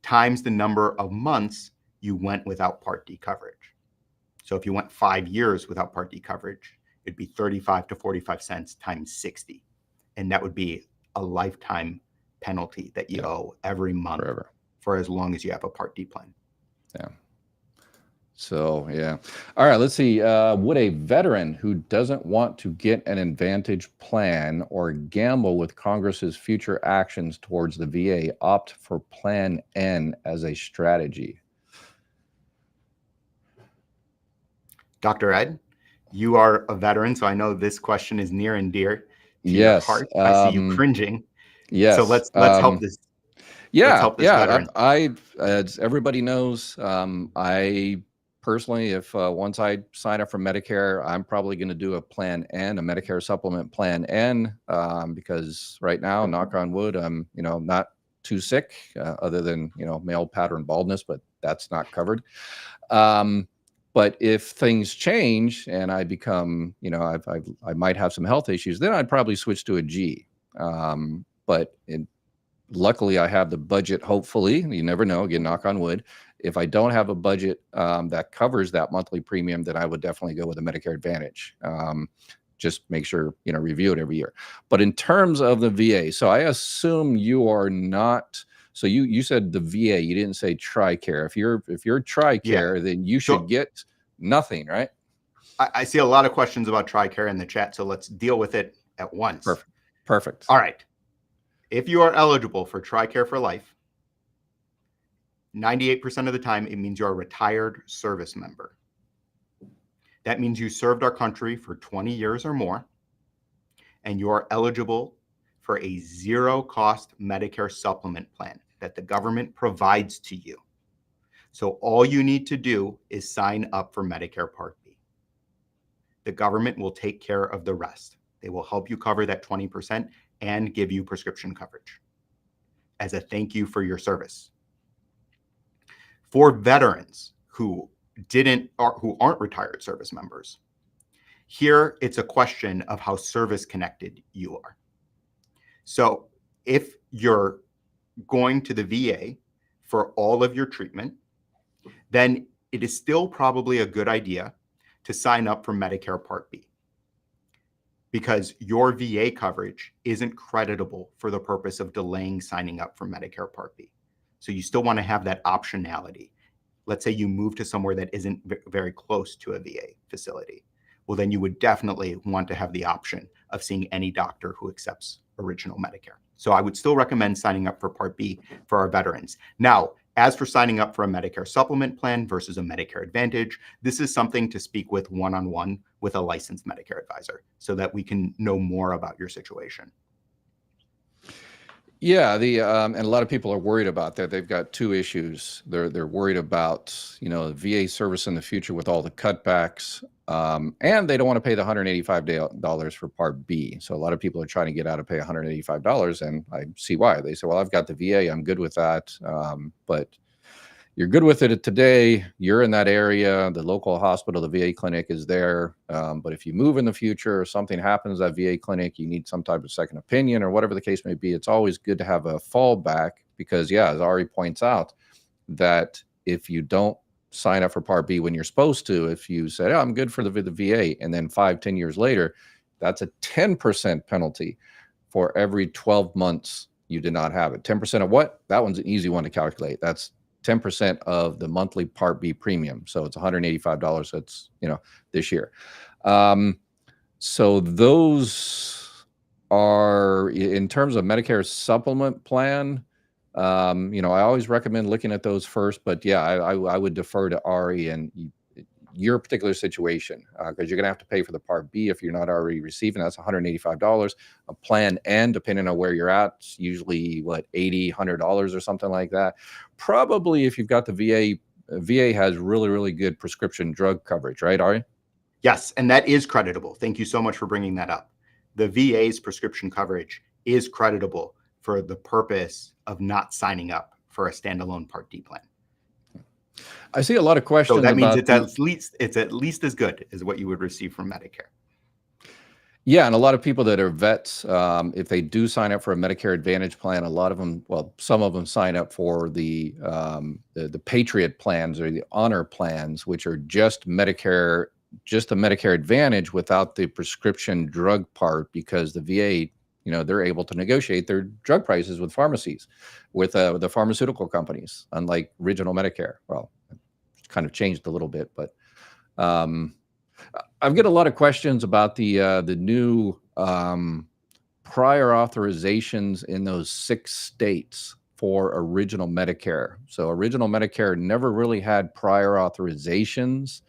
times the number of months you went without Part D coverage. So if you went 5 years without Part D coverage, it'd be 35 to 45 cents times 60. And that would be a lifetime penalty that you owe every month forever for as long as you have a Part D plan. Yeah. So, yeah. All right, let's see. Would a veteran who doesn't want to get an Advantage plan or gamble with Congress's future actions towards the VA opt for Plan N as a strategy? Dr. Ed, you are a veteran, so I know this question is near and dear to your heart. I see you cringing. Yes. So let's help this. Let's help this veteran. I as everybody knows, I personally, if once I sign up for Medicare, I'm probably going to do a Plan N, a Medicare supplement Plan N, because right now, knock on wood, I'm not too sick, other than male pattern baldness, but that's not covered. But if things change and I become, I might have some health issues, then I'd probably switch to a G. But luckily, I have the budget, hopefully. You never know, again, knock on wood. If I don't have a budget that covers that monthly premium, then I would definitely go with a Medicare Advantage. Just make sure, review it every year. But in terms of the VA, so I assume you are not... So you said the VA, you didn't say TRICARE. If you're TRICARE, then you should get nothing, right? I see a lot of questions about TRICARE in the chat, so let's deal with it at once. Perfect. All right. If you are eligible for TRICARE for life, 98% of the time, it means you're a retired service member. That means you served our country for 20 years or more, and you are eligible for a zero-cost Medicare supplement plan that the government provides to you. So all you need to do is sign up for Medicare Part B. The government will take care of the rest. They will help you cover that 20% and give you prescription coverage as a thank you for your service. For veterans who aren't retired service members, here it's a question of how service connected you are. So if you're going to the VA for all of your treatment, then it is still probably a good idea to sign up for Medicare Part B, because your VA coverage isn't creditable for the purpose of delaying signing up for Medicare Part B. So you still want to have that optionality. Let's say you move to somewhere that isn't very close to a VA facility. Well, then you would definitely want to have the option of seeing any doctor who accepts original Medicare. So I would still recommend signing up for Part B for our veterans. Now, as for signing up for a Medicare supplement plan versus a Medicare Advantage, this is something to speak with one-on-one with a licensed Medicare advisor so that we can know more about your situation. Yeah, and a lot of people are worried about that. They've got two issues. They're worried about, VA service in the future with all the cutbacks, and they don't want to pay the $185 for Part B. So a lot of people are trying to get out of pay $185, and I see why. They say, well, I've got the VA, I'm good with that. But you're good with it today, you're in that area, the local hospital, the VA clinic is there. But if you move in the future or something happens at VA clinic, you need some type of second opinion or whatever the case may be, it's always good to have a fallback because, as Ari points out, that if you don't sign up for Part B when you're supposed to, if you said, I'm good for the VA, and then 5-10 years later, that's a 10% penalty for every 12 months you did not have it. 10% of what? That one's an easy one to calculate. That's 10% of the monthly Part B premium. So it's $185. That's, this year. So those are, in terms of Medicare supplement plan, I always recommend looking at those first, but yeah, I would defer to Ari and your particular situation, because you're going to have to pay for the Part B if you're not already receiving. That's $185 a plan, and depending on where you're at, it's usually what, $80, $100 or something like that. Probably if you've got the VA has really, really good prescription drug coverage, right, Ari? Yes, and that is creditable. Thank you so much for bringing that up. The VA's prescription coverage is creditable for the purpose of not signing up for a standalone Part D plan. I see a lot of questions. So that means about it's at least as good as what you would receive from Medicare. Yeah, and a lot of people that are vets, if they do sign up for a Medicare Advantage plan, a lot of them, well, some of them sign up for the Patriot plans or the Honor plans, which are just Medicare, just the Medicare Advantage without the prescription drug part, because the VA, they're able to negotiate their drug prices with pharmacies, with the pharmaceutical companies, unlike original Medicare. Well, it's kind of changed a little bit, but I've got a lot of questions about the new prior authorizations in those 6 states for original Medicare. So original Medicare never really had prior authorizations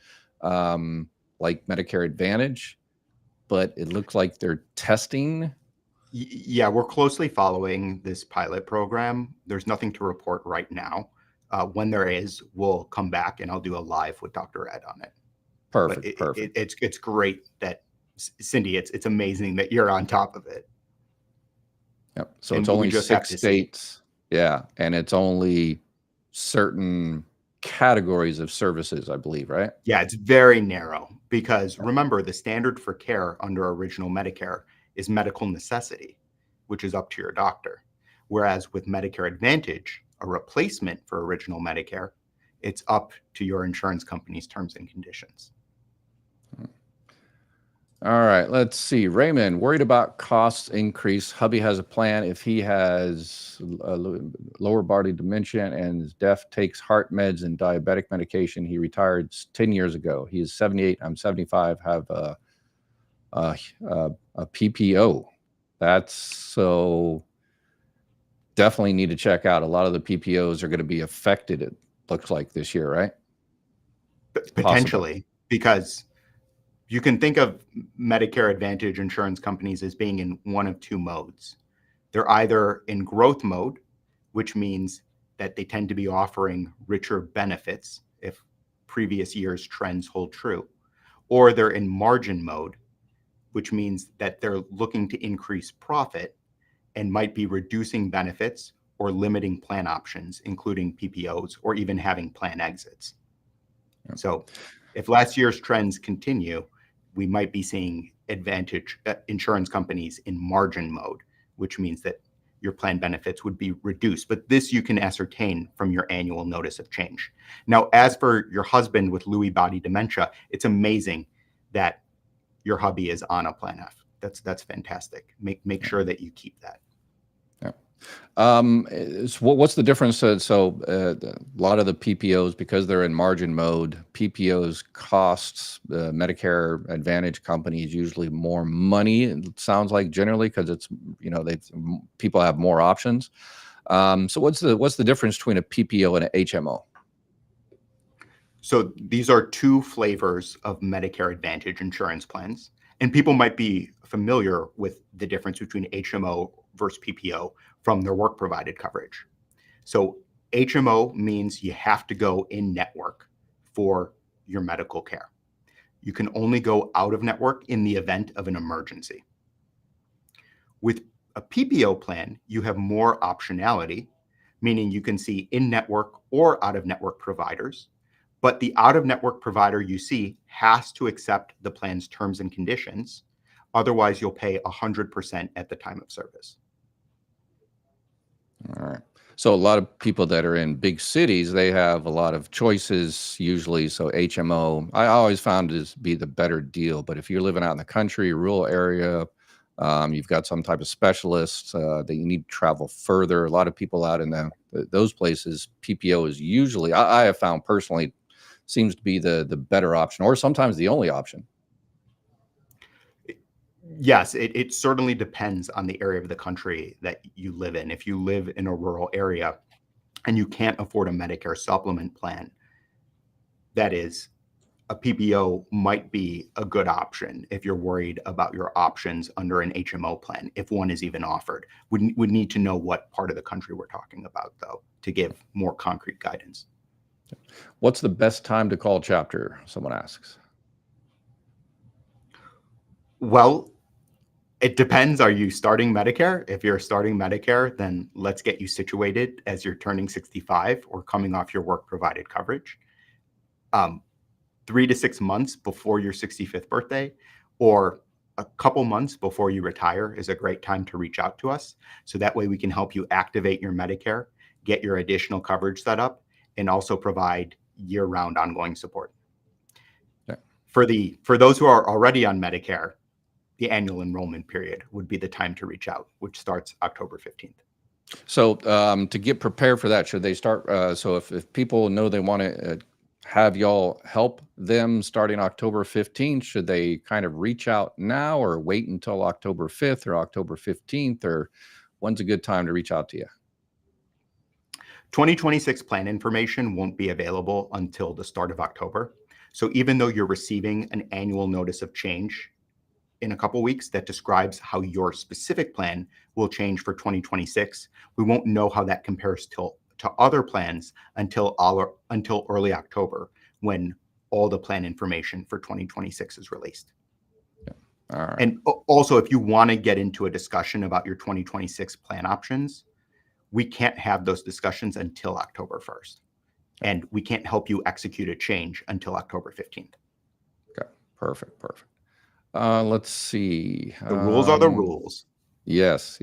like Medicare Advantage, but it looks like they're testing. Yeah, we're closely following this pilot program. There's nothing to report right now. When there is, we'll come back and I'll do a live with Dr. Ed on it. Perfect. Perfect. It's great that, Cindy, it's amazing that you're on top of it. Yep. So it's only 6 states. Yeah. And it's only certain categories of services, I believe, right? Yeah, it's very narrow, because remember, the standard for care under original Medicare is medical necessity, which is up to your doctor. Whereas with Medicare Advantage, a replacement for original Medicare, it's up to your insurance company's terms and conditions. All right, let's see. Raymond, worried about costs increase. Hubby has a plan. If he has lower body dementia and is deaf, takes heart meds and diabetic medication. He retired 10 years ago. He is 78. I'm 75. Have a PPO. That's so definitely need to check out. A lot of the PPOs are going to be affected, it looks like, this year, right? Potentially, because you can think of Medicare Advantage insurance companies as being in one of 2 modes. They're either in growth mode, which means that they tend to be offering richer benefits if previous year's trends hold true, or they're in margin mode, which means that they're looking to increase profit and might be reducing benefits or limiting plan options, including PPOs, or even having plan exits. Yep. So if last year's trends continue, we might be seeing Advantage insurance companies in margin mode, which means that your plan benefits would be reduced. But this you can ascertain from your annual notice of change. Now, as for your husband with Lewy body dementia, it's amazing that your hubby is on a Plan F. That's fantastic. Make sure that you keep that. What's the difference? So a lot of the PPOs, because they're in margin mode, PPOs costs Medicare Advantage companies usually more money. It sounds like, generally, because it's, people have more options. So what's the difference between a PPO and an HMO? So these are 2 flavors of Medicare Advantage insurance plans, and people might be familiar with the difference between HMO versus PPO from their work provided coverage. So HMO means you have to go in network for your medical care. You can only go out of network in the event of an emergency. With a PPO plan, you have more optionality, meaning you can see in-network or out-of-network providers, but the out-of-network provider you see has to accept the plan's terms and conditions. Otherwise, you'll pay 100% at the time of service. All right. So a lot of people that are in big cities, they have a lot of choices usually. So HMO, I always found to be the better deal. But if you're living out in the country, rural area, You've got some type of specialist that you need to travel further. A lot of people out in those places, PPO is usually, I have found personally, seems to be the better option, or sometimes the only option. Yes, it certainly depends on the area of the country that you live in. If you live in a rural area and you can't afford a Medicare supplement plan, that is, a PPO might be a good option if you're worried about your options under an HMO plan, if one is even offered. We need to know what part of the country we're talking about, though, to give more concrete guidance. What's the best time to call chapter? Someone asks. Well, it depends. Are you starting Medicare? If you're starting Medicare, then let's get you situated as you're turning 65 or coming off your work provided coverage. 3 to 6 months before your 65th birthday, or a couple months before you retire is a great time to reach out to us. So that way we can help you activate your Medicare, get your additional coverage set up, and also provide year-round ongoing support. Okay. For those who are already on Medicare, the annual enrollment period would be the time to reach out, which starts October 15th. So to get prepared for that, should they start? So if people know they want to have y'all help them starting October 15th, should they kind of reach out now or wait until October 5th or October 15th, or when's a good time to reach out to you? 2026 plan information won't be available until the start of October. So even though you're receiving an annual notice of change in a couple weeks that describes how your specific plan will change for 2026, we won't know how that compares to other plans until early October, when all the plan information for 2026 is released. Yeah. All right. And also, if you want to get into a discussion about your 2026 plan options, we can't have those discussions until October 1st. And we can't help you execute a change until October 15th. Okay. Perfect. Let's see. The rules are the rules. Yes.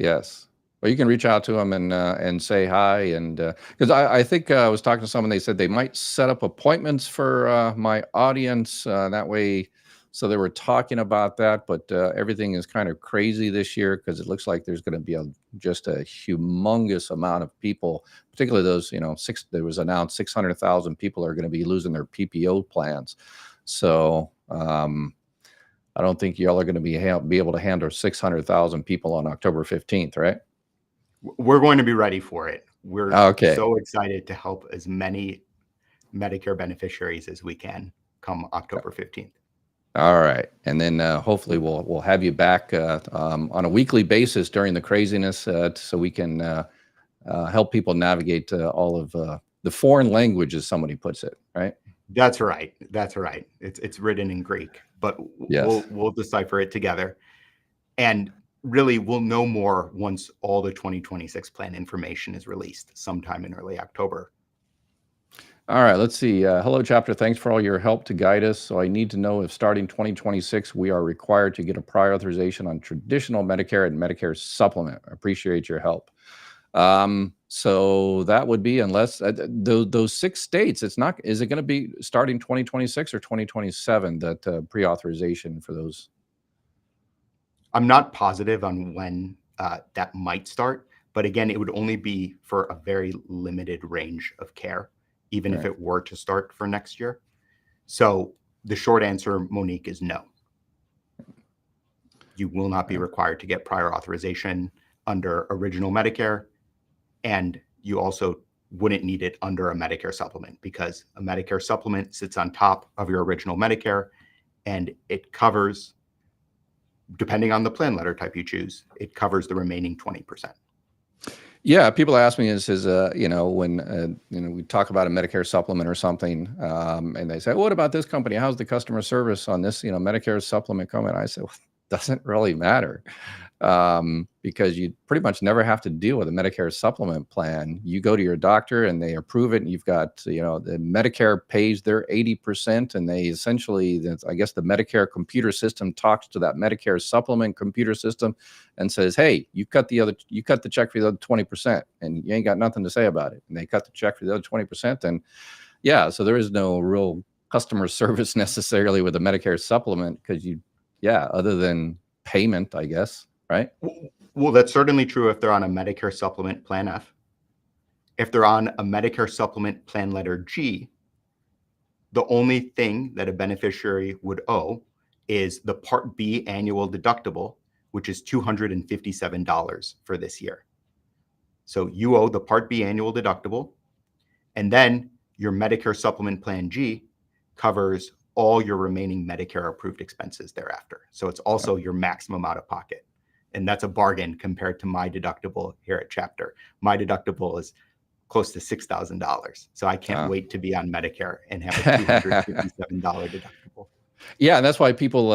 Well, you can reach out to them and say hi, and because I think I was talking to someone, they said they might set up appointments for my audience that way. So they were talking about that, but everything is kind of crazy this year because it looks like there's going to be just a humongous amount of people, particularly those, there was announced 600,000 people are going to be losing their PPO plans. So I don't think y'all are going to be able to handle 600,000 people on October 15th, right? We're going to be ready for it. We're okay. So excited to help as many Medicare beneficiaries as we can come October 15th. All right. And then hopefully we'll have you back on a weekly basis during the craziness so we can help people navigate all of the foreign language, as somebody puts it, right? That's right. It's written in Greek, but yes. we'll decipher it together. And really, we'll know more once all the 2026 plan information is released sometime in early October. All right, let's see. Hello, chapter. Thanks for all your help to guide us. So I need to know if starting 2026, we are required to get a prior authorization on traditional Medicare and Medicare supplement. I appreciate your help. So that would be, unless those 6 states, is it going to be starting 2026 or 2027, that pre-authorization for those? I'm not positive on when that might start, but again, it would only be for a very limited range of care, even if it were to start for next year. So the short answer, Monique, is no. You will not be required to get prior authorization under original Medicare, and you also wouldn't need it under a Medicare supplement, because a Medicare supplement sits on top of your original Medicare, and it covers, depending on the plan letter type you choose, it covers the remaining 20%. Yeah, people ask me, when we talk about a Medicare supplement or something, and they say, "What about this company? How's the customer service on this, Medicare supplement coming?" I say, well, it doesn't really matter, because you pretty much never have to deal with a Medicare supplement plan. You go to your doctor and they approve it, and you've got, the Medicare pays their 80%, and they essentially, I guess the Medicare computer system talks to that Medicare supplement computer system and says, "Hey, you cut the check for the other 20%, and you ain't got nothing to say about it." And they cut the check for the other 20%, and so there is no real customer service necessarily with a Medicare supplement, because other than payment, I guess. right? Well, that's certainly true if they're on a Medicare supplement plan F. If they're on a Medicare supplement plan letter G, the only thing that a beneficiary would owe is the Part B annual deductible, which is $257 for this year. So you owe the Part B annual deductible, and then your Medicare supplement plan G covers all your remaining Medicare approved expenses thereafter. So it's also your maximum out of pocket. And that's a bargain compared to my deductible here at Chapter. My deductible is close to $6,000. So I can't wait to be on Medicare and have a $257 deductible. Yeah, and that's why people,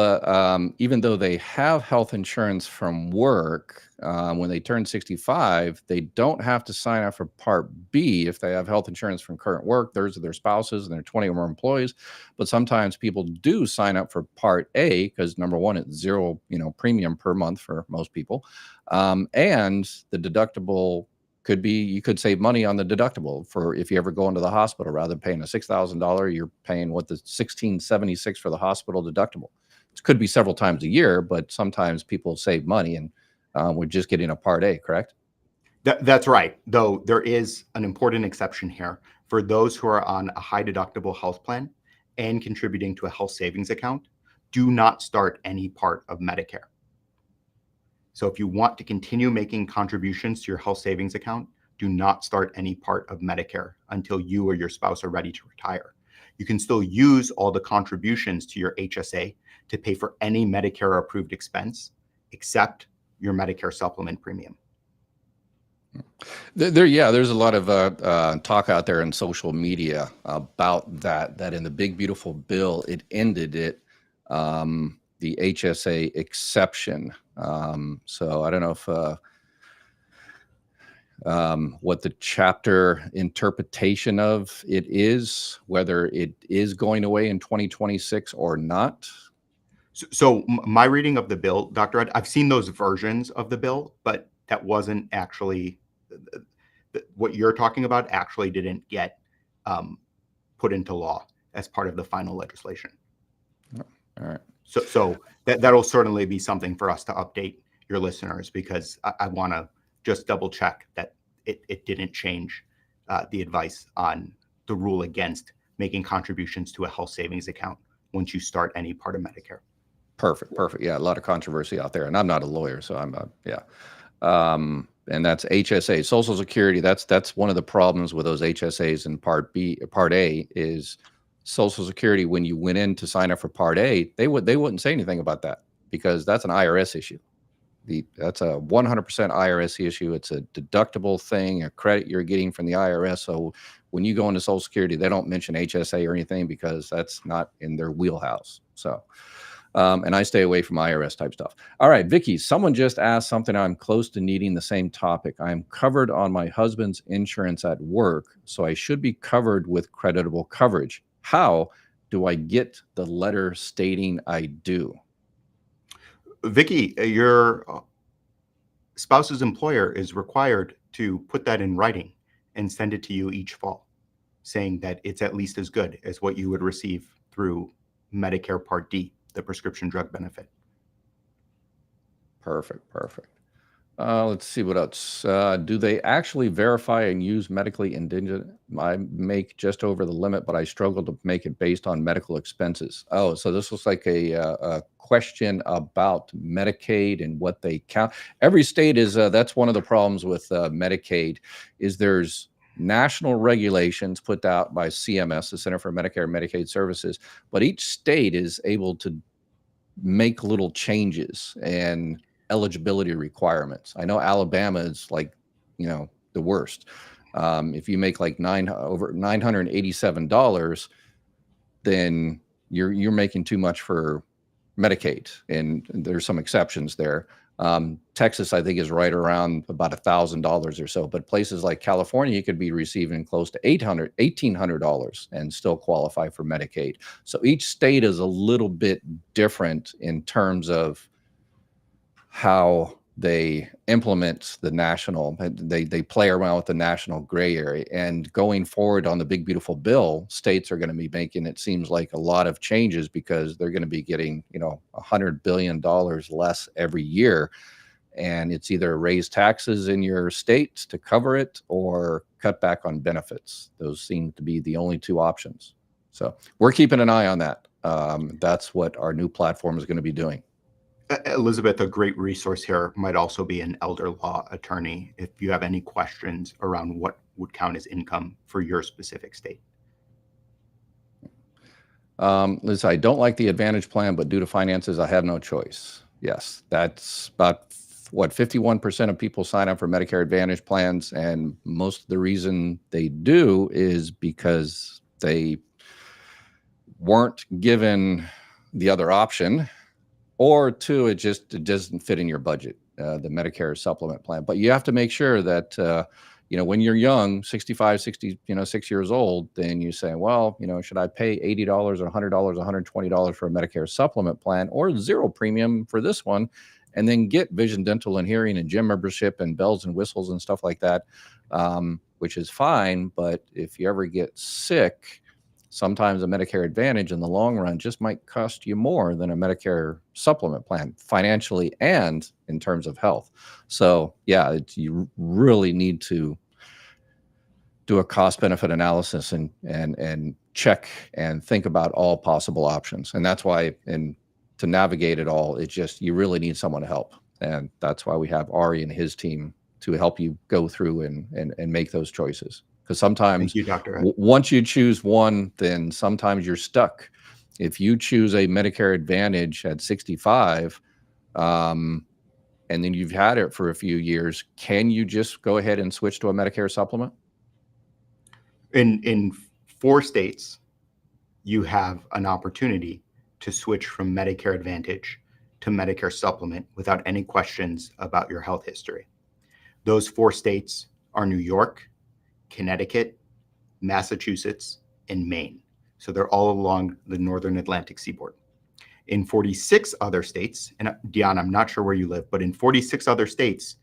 even though they have health insurance from work, when they turn 65, they don't have to sign up for Part B if they have health insurance from current work. Theirs are their spouses and their 20 or more employees. But sometimes people do sign up for Part A because, number one, it's zero, premium per month for most people, and the deductible could be, you could save money on the deductible for if you ever go into the hospital. Rather than paying a $6,000, you're paying the $1,676 for the hospital deductible. It could be several times a year, but sometimes people save money, and we're just getting a Part A, correct? That's right. Though there is an important exception here for those who are on a high deductible health plan and contributing to a health savings account. Do not start any part of Medicare. So if you want to continue making contributions to your health savings account, do not start any part of Medicare until you or your spouse are ready to retire. You can still use all the contributions to your HSA to pay for any Medicare approved expense, except your Medicare supplement premium. There's a lot of talk out there in social media about that in the big, beautiful bill, it ended it, the HSA exception. So I don't know if what the chapter interpretation of it is, whether it is going away in 2026 or not. So my reading of the bill, Dr. Ed, I've seen those versions of the bill, but that wasn't actually what you're talking about. Actually didn't get put into law as part of the final legislation. All right. So that'll certainly be something for us to update your listeners, because I want to just double check that it didn't change the advice on the rule against making contributions to a health savings account once you start any part of Medicare. Perfect. Yeah, a lot of controversy out there, and I'm not a lawyer, so I'm and that's HSA, Social Security. That's one of the problems with those HSAs in Part A is Social Security. When you went in to sign up for Part A, they wouldn't say anything about that because that's an IRS issue. That's a 100% IRS issue. It's a deductible thing, a credit you're getting from the IRS. So when you go into Social Security, they don't mention HSA or anything because that's not in their wheelhouse. So, and I stay away from IRS type stuff. All right, Vicky, someone just asked something. I'm close to needing the same topic. I'm covered on my husband's insurance at work, so I should be covered with creditable coverage. How do I get the letter stating I do? Vicky, your spouse's employer is required to put that in writing and send it to you each fall, saying that it's at least as good as what you would receive through Medicare Part D, the prescription drug benefit. Perfect. Let's see what else. Do they actually verify and use medically indigent? I make just over the limit, but I struggle to make it based on medical expenses. Oh, so this looks like a question about Medicaid and what they count. Every state is, that's one of the problems with Medicaid, is there's national regulations put out by CMS, the Center for Medicare and Medicaid Services, but each state is able to make little changes and eligibility requirements. I know Alabama is like, the worst. If you make like over $987, then you're making too much for Medicaid, and there's some exceptions there. Texas, I think, is right around about $1,000 or so, but places like California, you could be receiving close to $1,800 and still qualify for Medicaid. So each state is a little bit different in terms of how they implement the national, they play around with the national gray area. And going forward on the big, beautiful bill, states are going to be making, it seems like, a lot of changes because they're going to be getting, $100 billion less every year. and it's either raise taxes in your state to cover it or cut back on benefits. Those seem to be the only two options. So we're keeping an eye on that. That's what our new platform is going to be doing. Elizabeth, a great resource here might also be an elder law attorney if you have any questions around what would count as income for your specific state. Liz, I don't like the Advantage plan, but due to finances, I have no choice. Yes, that's about what 51% of people sign up for Medicare Advantage plans, and most of the reason they do is because they weren't given the other option, or two, it doesn't fit in your budget, the Medicare supplement plan. But you have to make sure that when you're young, 65, 60, 6 years old, then you say, well, should I pay $80 or $100, $120 for a Medicare supplement plan, or zero premium for this one, and then get vision, dental, and hearing and gym membership and bells and whistles and stuff like that, which is fine. But if you ever get sick, sometimes a Medicare Advantage in the long run just might cost you more than a Medicare supplement plan, financially and in terms of health. So yeah, you really need to do a cost benefit analysis and check and think about all possible options. And that's why, to navigate it all, you really need someone to help. And that's why we have Ari and his team to help you go through and make those choices. Because sometimes once you choose one, then sometimes you're stuck. If you choose a Medicare Advantage at 65, and then you've had it for a few years, can you just go ahead and switch to a Medicare supplement? In 4 states, you have an opportunity to switch from Medicare Advantage to Medicare supplement without any questions about your health history. Those 4 states are New York, Connecticut, Massachusetts, and Maine. So they're all along the northern Atlantic seaboard. In 46 other states, and Dion, I'm not sure where you live, but in 46 other states,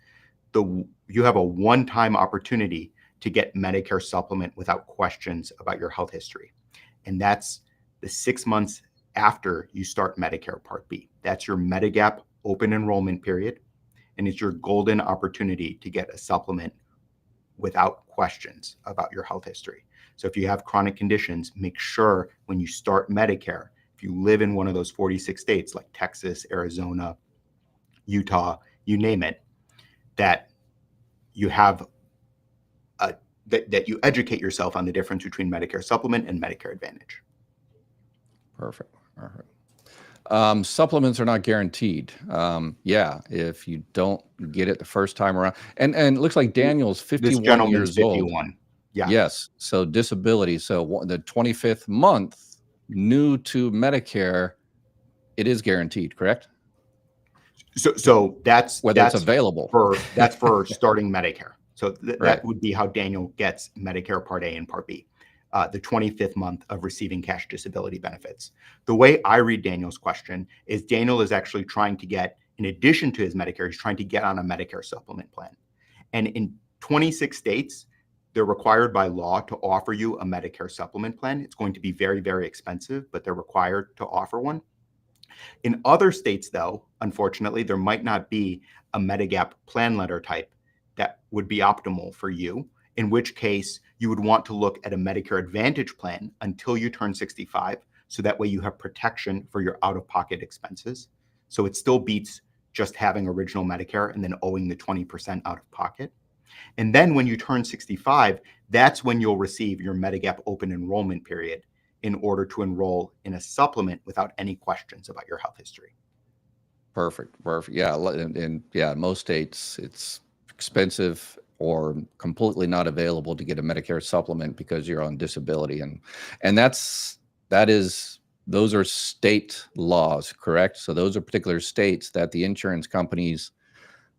you have a one-time opportunity to get Medicare supplement without questions about your health history. And that's the 6 months after you start Medicare Part B. That's your Medigap open enrollment period, and it's your golden opportunity to get a supplement without questions about your health history. So if you have chronic conditions, make sure when you start Medicare, if you live in one of those 46 states like Texas, Arizona, Utah, you name it, that you have that you educate yourself on the difference between Medicare supplement and Medicare Advantage. Perfect. Supplements are not guaranteed. If you don't get it the first time around, and it looks like Daniel's 51 years 51. old. Yeah. Yes. So disability. So the 25th month, new to Medicare, it is guaranteed, correct? So that's it's available. That's for starting Medicare. So Right. That would be how Daniel gets Medicare Part A and Part B. The 25th month of receiving cash disability benefits. The way I read Daniel's question is Daniel is actually trying to get, in addition to his Medicare, he's trying to get on a Medicare supplement plan. And in 26 states, they're required by law to offer you a Medicare supplement plan. It's going to be very, very expensive, but they're required to offer one. In other states, though, unfortunately, there might not be a Medigap plan letter type that would be optimal for you, in which case you would want to look at a Medicare Advantage plan until you turn 65. So that way you have protection for your out-of-pocket expenses. So it still beats just having original Medicare and then owing the 20% out of pocket. And then when you turn 65, that's when you'll receive your Medigap open enrollment period in order to enroll in a supplement without any questions about your health history. Perfect. Yeah. And yeah, most states it's expensive or completely not available to get a Medicare supplement because you're on disability. And those are state laws, correct? So those are particular states that the insurance companies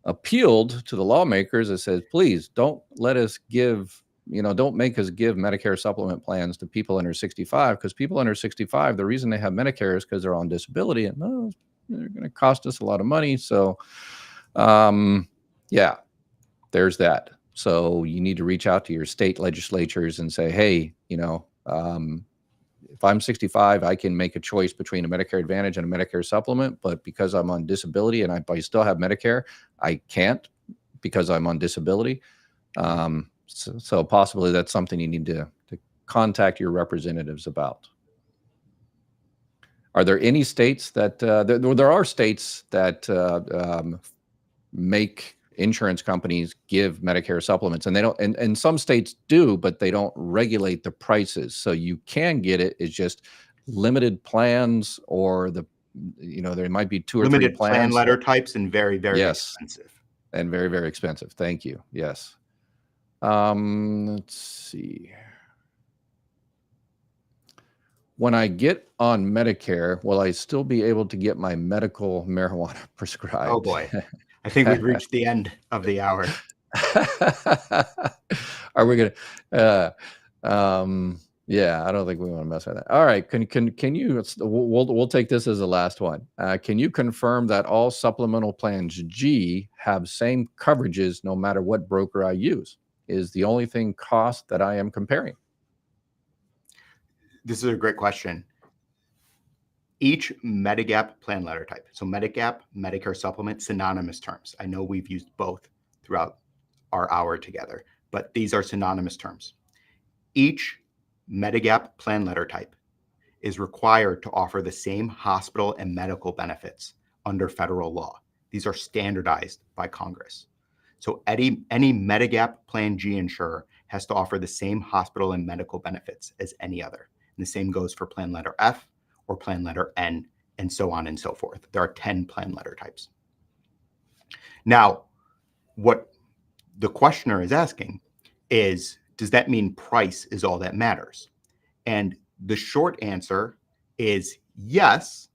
appealed to the lawmakers that says, please don't let us don't make us give Medicare supplement plans to people under 65, because people under 65, the reason they have Medicare is because they're on disability, and they're going to cost us a lot of money. So, yeah, there's that. So you need to reach out to your state legislatures and say, hey, if I'm 65, I can make a choice between a Medicare Advantage and a Medicare supplement, but because I'm on disability and I still have Medicare, I can't because I'm on disability. So possibly that's something you need to contact your representatives about. Are there any states that, there are states that make insurance companies give Medicare supplements, and they don't, and some states do, but they don't regulate the prices. So you can get it. It's just limited plans, or there might be 2 or 3 Limited plan plans. letter types and very, very Yes. expensive. And very, very expensive. Thank you. Yes. Let's see. When I get on Medicare, will I still be able to get my medical marijuana prescribed? Oh boy. I think we've reached the end of the hour. Are we gonna? Yeah, I don't think we want to mess with that. All right, can you? We'll take this as the last one. Can you confirm that all supplemental plans G have same coverages no matter what broker I use? Is the only thing cost that I am comparing? This is a great question. Each Medigap plan letter type, so Medigap, Medicare supplement, synonymous terms. I know we've used both throughout our hour together, but these are synonymous terms. Each Medigap plan letter type is required to offer the same hospital and medical benefits under federal law. These are standardized by Congress. So any Medigap Plan G insurer has to offer the same hospital and medical benefits as any other. And the same goes for plan letter F or plan letter N, and so on and so forth. There are 10 plan letter types. Now, what the questioner is asking is, does that mean price is all that matters? And the short answer is yes,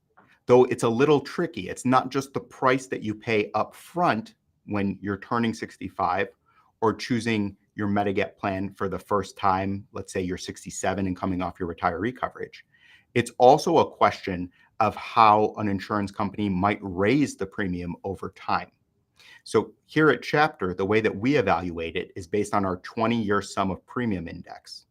though it's a little tricky. It's not just the price that you pay up front when you're turning 65 or choosing your Medigap plan for the first time. Let's say you're 67 and coming off your retiree coverage. It's also a question of how an insurance company might raise the premium over time. So here at Chapter, the way that we evaluate it is based on our 20-year sum of premium index,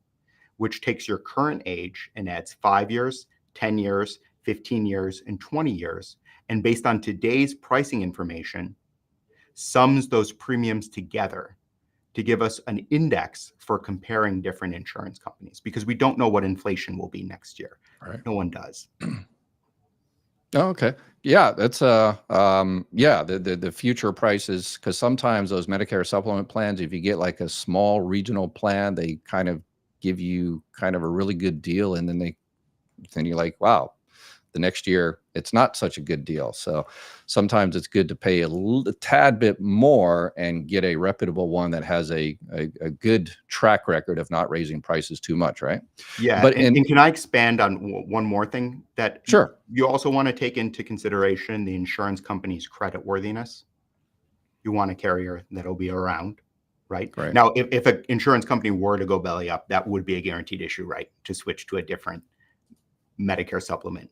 which takes your current age and adds 5 years, 10 years, 15 years, and 20 years. And based on today's pricing information, sums those premiums together to give us an index for comparing different insurance companies, because we don't know what inflation will be next year. Right. No one does. Oh, okay. Yeah, that's the future prices, because sometimes those Medicare supplement plans, if you get like a small regional plan, they kind of give you kind of a really good deal, and then you're like, wow, the next year it's not such a good deal. So sometimes it's good to pay a tad bit more and get a reputable one that has a good track record of not raising prices too much, right? Yeah, But and can I expand on one more thing that Sure. you also want to take into consideration? The insurance company's credit worthiness. You want a carrier that'll be around, right? Right. Now, if an insurance company were to go belly up, that would be a guaranteed issue, right? To switch to a different Medicare supplement.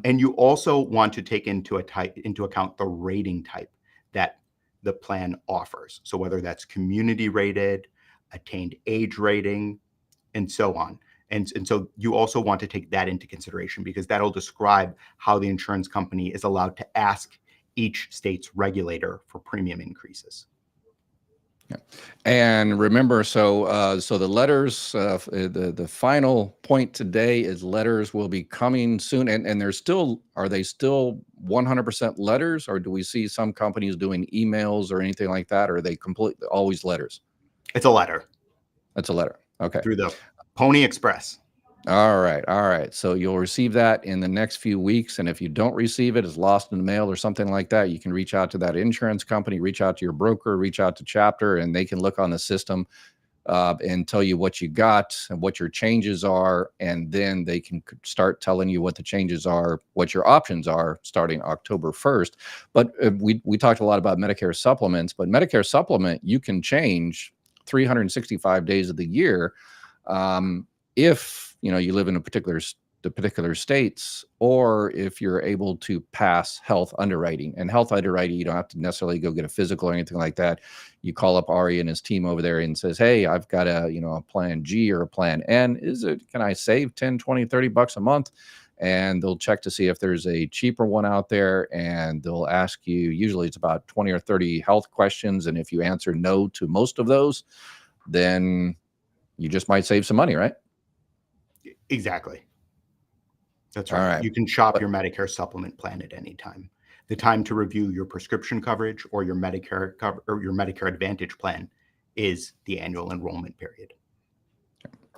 And you also want to take into account the rating type that the plan offers. So whether that's community rated, attained age rating, and so on. And so you also want to take that into consideration, because that'll describe how the insurance company is allowed to ask each state's regulator for premium increases. Yeah. And remember, so the letters, the final point today is letters will be coming soon. And are they still 100% letters, or do we see some companies doing emails or anything like that? Or are they completely always letters? It's a letter. It's a letter. Okay. Through the Pony Express. All right. All right. So you'll receive that in the next few weeks. And if you don't receive it, it's lost in the mail or something like that, you can reach out to that insurance company, reach out to your broker, reach out to Chapter, and they can look on the system and tell you what you got and what your changes are. And then they can start telling you what the changes are, what your options are starting October 1st. But we talked a lot about Medicare supplements, but Medicare supplement, you can change 365 days of the year. If you live in a particular the particular states, or if you're able to pass health underwriting. And health underwriting, you don't have to necessarily go get a physical or anything like that. You call up Ari and his team over there and says, hey, I've got a, a plan G or a plan N. Can I save 10, 20, 30 bucks a month? And they'll check to see if there's a cheaper one out there, and they'll ask you, usually it's about 20 or 30 health questions. And if you answer no to most of those, then you just might save some money, right? Exactly. That's right. All right. You can shop your Medicare supplement plan at any time. The time to review your prescription coverage or your Medicare or your Medicare Advantage plan is the annual enrollment period.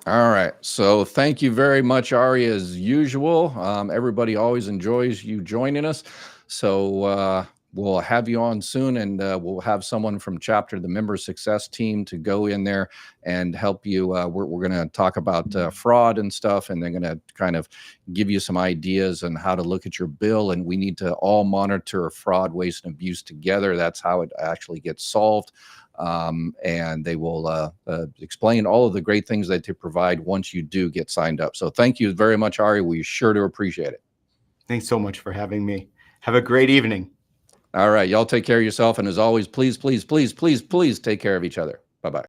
All right. So thank you very much, Ari, as usual. Everybody always enjoys you joining us. So we'll have you on soon, and we'll have someone from Chapter, the member success team, to go in there and help you. We're going to talk about fraud and stuff, and they're going to kind of give you some ideas on how to look at your bill. And we need to all monitor fraud, waste, and abuse together. That's how it actually gets solved. And they will explain all of the great things that they provide once you do get signed up. So thank you very much, Ari. We sure do appreciate it. Thanks so much for having me. Have a great evening. All right. Y'all take care of yourself. And as always, please, please, please, please, please take care of each other. Bye-bye.